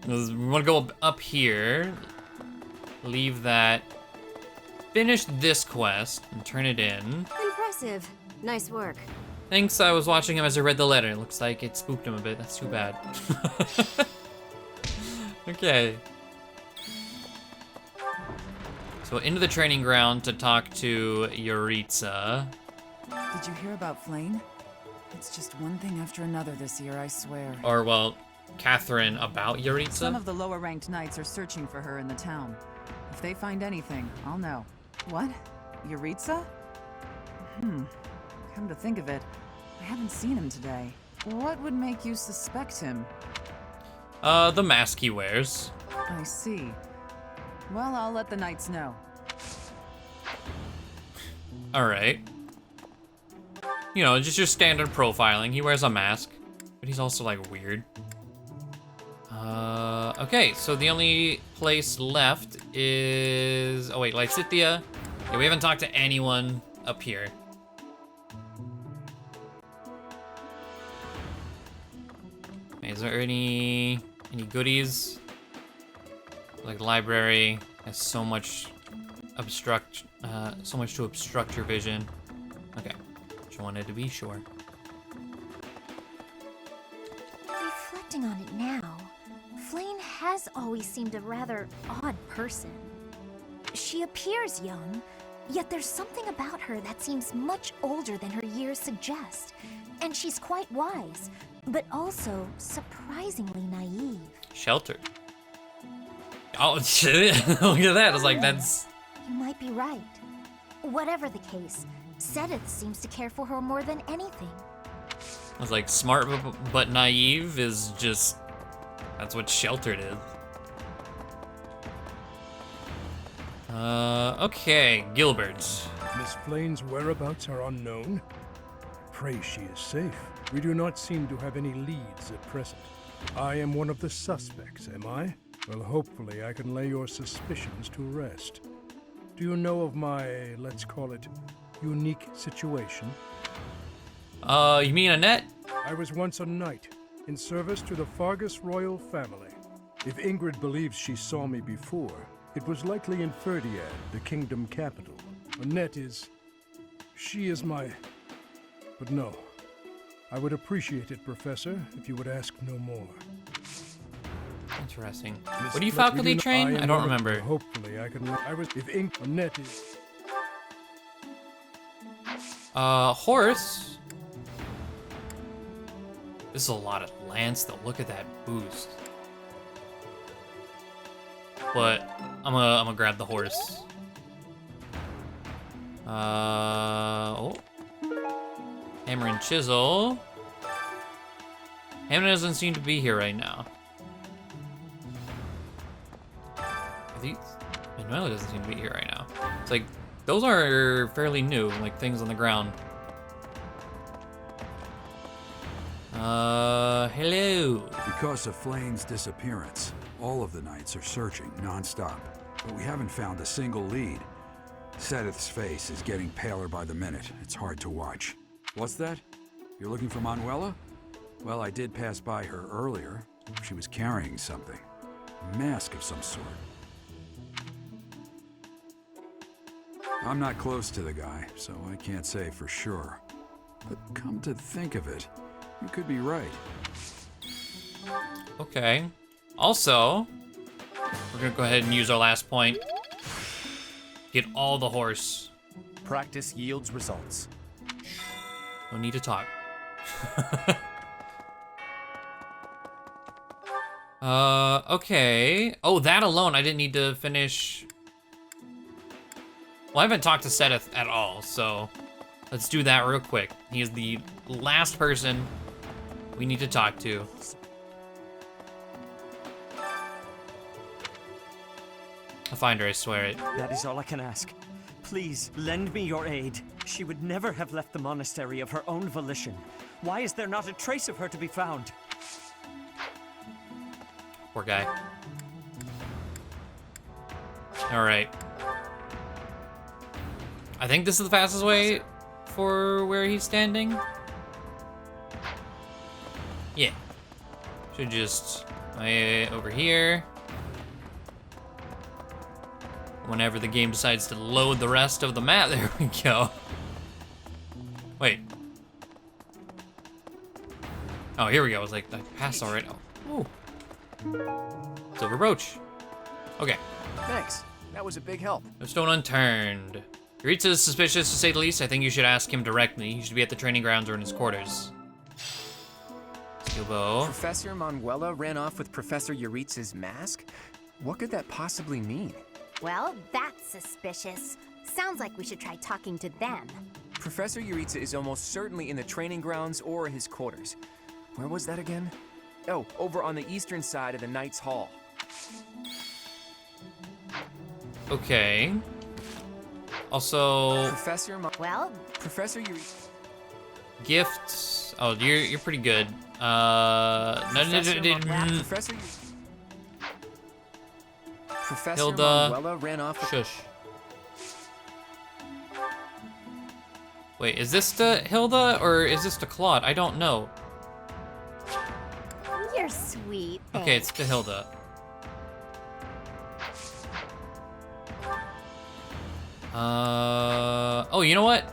We want to go up here, leave that, finish this quest, and turn it in. Impressive. Nice work. Thanks, I was watching him as I read the letter. It looks like it spooked him a bit. That's too bad. Okay. So into the training ground to talk to Yuritsa. Did you hear about Flayn? It's just one thing after another this year, I swear. Or, well, Catherine about Yuritsa? Some of the lower-ranked knights are searching for her in the town. If they find anything, I'll know. What? Yuritsa? Come to think of it, I haven't seen him today. What would make you suspect him? The mask he wears. I see. Well, I'll let the knights know. Alright. You know, just your standard profiling. He wears a mask, but he's also, like, weird. Okay, so the only place left is... Oh, wait, Lysithea. Yeah, we haven't talked to anyone up here. is there any goodies? Like library has so much to obstruct your vision. Okay, just wanted to be sure. Reflecting on it now, Flayn has always seemed a rather odd person. She appears young, yet there's something about her that seems much older than her years suggest. And she's quite wise, but also surprisingly naive. Sheltered. Oh shit! Look at that. I was like, that's. You might be right. Whatever the case, Sedith seems to care for her more than anything. I was like, smart but naive is just. That's what sheltered is. Okay, Gilbert. Miss Flayn's whereabouts are unknown. Pray she is safe. We do not seem to have any leads at present. I am one of the suspects, am I? Well, hopefully I can lay your suspicions to rest. Do you know of my, let's call it, unique situation? You mean Annette? I was once a knight, in service to the Fargus royal family. If Ingrid believes she saw me before, it was likely in Ferdiad, the kingdom capital. Annette is... she is my... But no. I would appreciate it, Professor, if you would ask no more. Interesting. What do you faculty train? I don't remember. Hopefully I can... I was... If Annette is... Horse? This is a lot of lance, though. Look at that boost. But I'm gonna grab the horse. Oh. Hammer and chisel. Hammer doesn't seem to be here right now. Manuela doesn't seem to be here right now. It's like, those are fairly new, like things on the ground. Hello. Because of Flayn's disappearance, all of the knights are searching non-stop, but we haven't found a single lead. Sedith's face is getting paler by the minute. It's hard to watch. What's that? You're looking for Manuela? Well, I did pass by her earlier. She was carrying something. A mask of some sort. I'm not close to the guy, so I can't say for sure. But come to think of it, you could be right. Okay. Also, we're gonna go ahead and use our last point. Get all the horse. Practice yields results. No need to talk. Okay. Oh, that alone, I didn't need to finish. Well, I haven't talked to Sedith at all, so let's do that real quick. He is the last person we need to talk to. I'll find her, I swear it. That is all I can ask. Please, lend me your aid. She would never have left the monastery of her own volition. Why is there not a trace of her to be found? Poor guy. Alright. I think this is the fastest way for where he's standing. Yeah. Should just over here. Whenever the game decides to load the rest of the map, there we go. Wait. Oh, here we go. I was like, I passed already. Oh. Ooh. Silver brooch. Okay. Thanks. That was a big help. No stone unturned. Yuritsa is suspicious, to say the least. I think you should ask him directly. He should be at the training grounds or in his quarters. Steel bow. Professor Manuela ran off with Professor Yuritsa's mask? What could that possibly mean? Well, that's suspicious. Sounds like we should try talking to them. Professor Yuritsa is almost certainly in the training grounds or his quarters. Where was that again? Oh, over on the eastern side of the Knight's Hall. Okay. Also, Professor Yuritsa. Gifts. Oh, you're pretty good. Professor Hilda. Manuela ran off. Shush. Wait, is this to Hilda or is this to Claude? I don't know. You're You're sweet. Okay, it's Cahilda. Oh, you know what?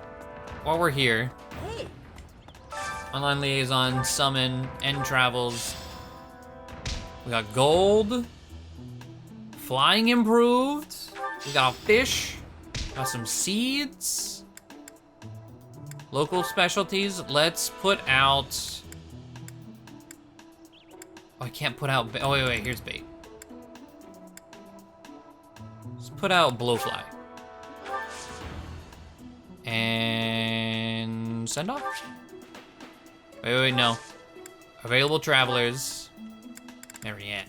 While we're here, online liaison, summon, end travels. We got gold, flying improved. We got a fish, got some seeds, local specialties. Let's put out. Oh, I can't put out. Oh wait, here's bait. Let's put out blowfly. And send off? Wait, no. Available travelers. Marianne.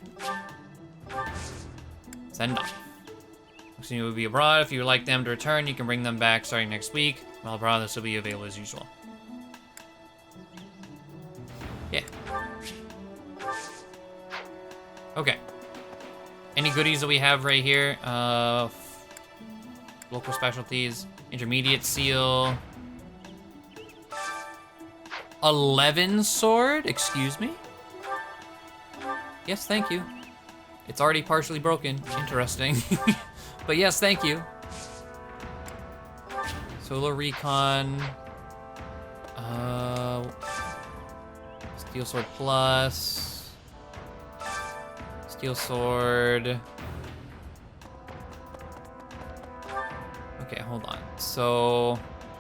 Send off. You will be abroad. If you would like them to return, you can bring them back starting next week. While abroad, this will be available as usual. Yeah. Okay. Any goodies that we have right here? Local specialties. Intermediate seal. 11 sword? Excuse me? Yes, thank you. It's already partially broken. Interesting. But yes, thank you. Solar Recon. Steel Sword Plus. Steel Sword. Okay, hold on. So,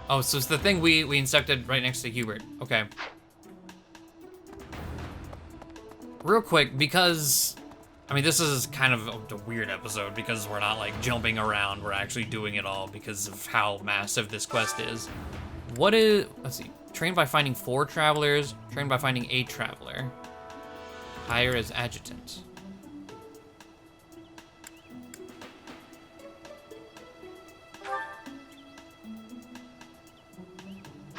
oh, so it's the thing we inspected right next to Hubert. Okay. Real quick, because, I mean, this is kind of a weird episode because we're not like jumping around. We're actually doing it all because of how massive this quest is. What is, let's see, trained by finding 4 travelers, trained by finding a traveler. Hire as adjutant.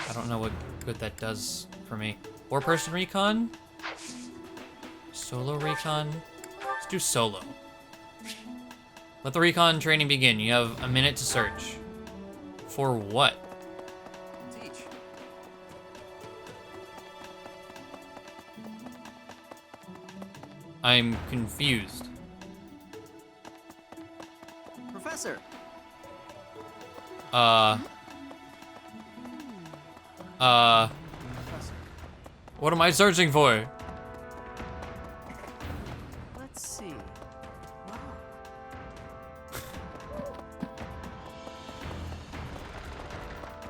I don't know what good that does for me. 4-person recon? Solo recon? Let's do solo. Let the recon training begin. You have a minute to search. For what? Teach. I'm confused. Professor. What am I searching for? Let's see. Wow.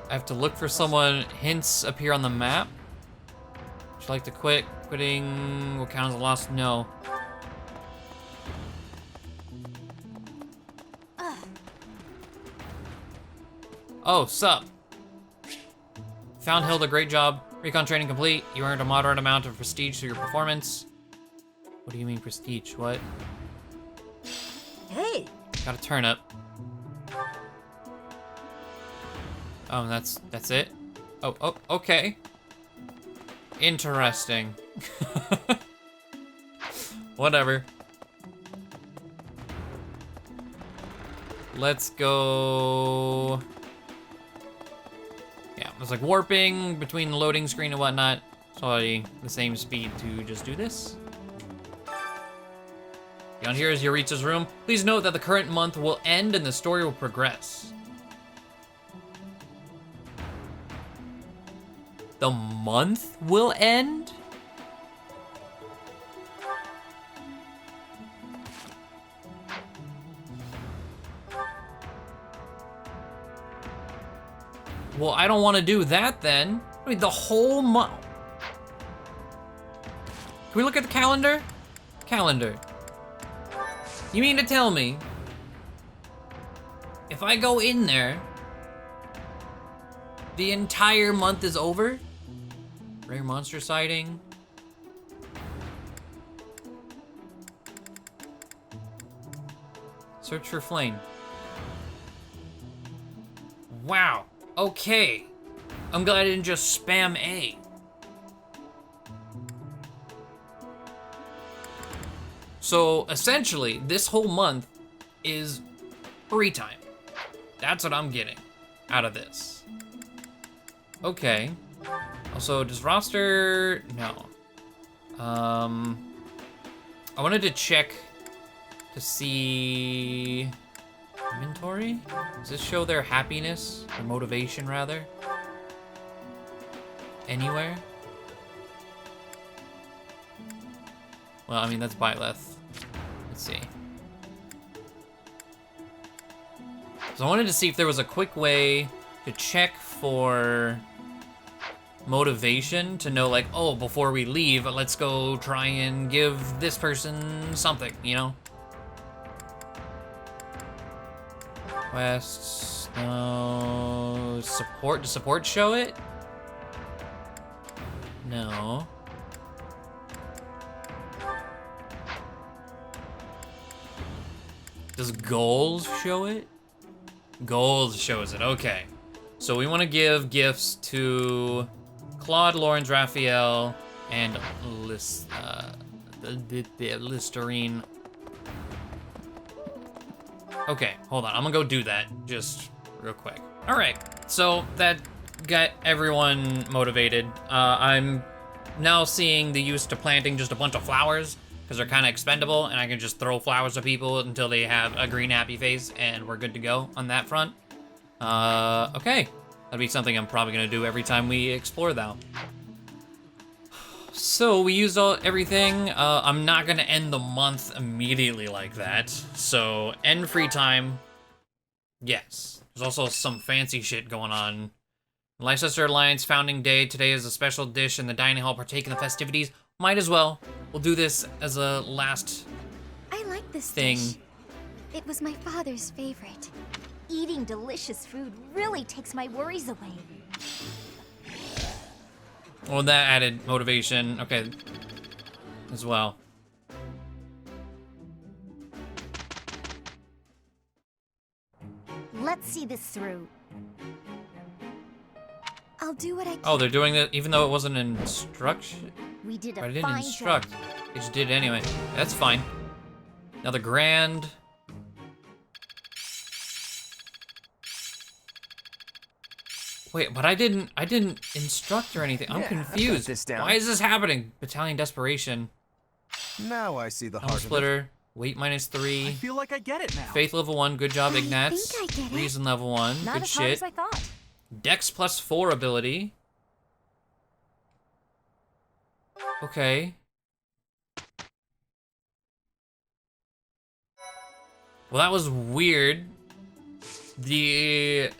I have to look for someone. Hints appear on the map. Would you like to quit? Quitting will count as a loss? No. Oh, sup. Found Hilda, great job. Recon training complete. You earned a moderate amount of prestige through your performance. What do you mean prestige? What? Hey! Got a turnip. Oh, that's it? Oh, okay. Interesting. Whatever. Let's go. Yeah, it's like warping between the loading screen and whatnot. It's already the same speed to just do this. Down here is Yuritsa's room. Please note that the current month will end and the story will progress. The month will end? Well, I don't want to do that then. I mean, the whole month. Can we look at the calendar? Calendar. You mean to tell me if I go in there, the entire month is over? Rare monster sighting. Search for Flayn. Wow. Okay. I'm glad I didn't just spam A. So essentially, this whole month is free time. That's what I'm getting out of this. Okay. Also, does roster? No. I wanted to check to see inventory. Does this show their happiness or motivation rather? Anywhere? Well, I mean that's Byleth. Let's see. So I wanted to see if there was a quick way to check for motivation to know like, oh, before we leave, let's go try and give this person something, you know? Quests, no. Support, does support show it? No. Does goals show it? Goals shows it, okay. So we want to give gifts to Claude, Lawrence, Raphael, and Listerine. Okay, hold on. I'm gonna go do that just real quick. All right, so that got everyone motivated. I'm now seeing the use to planting just a bunch of flowers because they're kind of expendable, and I can just throw flowers at people until they have a green happy face, and we're good to go on that front. Okay. That'd be something I'm probably gonna do every time we explore though. So we used everything. I'm not gonna end the month immediately like that. So end free time, yes. There's also some fancy shit going on. Leicester Alliance Founding Day. Today is a special dish in the dining hall. Partake in the festivities. Might as well. We'll do this as a last I like this thing. dish. It was my father's favorite. Eating delicious food really takes my worries away. Well, that added motivation. Okay, as well. Let's see this through. I'll do what I can. Oh, they're doing it even though it wasn't an instruction. We did a I didn't fine instruct. job. They just did it anyway. That's fine. Now the grand. Wait, but I didn't instruct or anything. I'm Yeah, I've got confused. this down. Why is this happening? Battalion Desperation. Now I see the Home heart of it. Splitter. Weight -3. I feel like I get it now. Faith level 1. Good job, Ignatz. think I get it. Reason level 1. Not Good as hard shit. as I thought. Dex +4 ability. Okay. Well, that was weird. The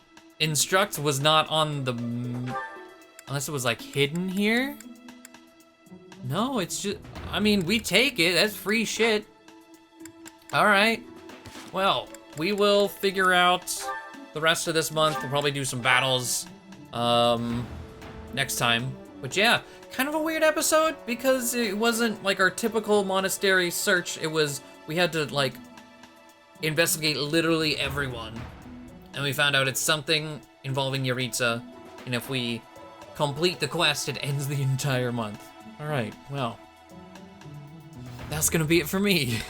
instruct was not on the... Unless it was like hidden here? No, it's just... I mean, we take it. That's free shit. Alright. Well, we will figure out the rest of this month. We'll probably do some battles next time. But yeah, kind of a weird episode because it wasn't like our typical monastery search. It was, we had to like investigate literally everyone. And we found out it's something involving Yaritza. And if we complete the quest, it ends the entire month. Alright, well, that's gonna be it for me.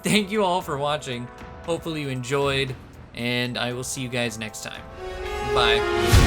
Thank you all for watching. Hopefully you enjoyed, and I will see you guys next time. Bye.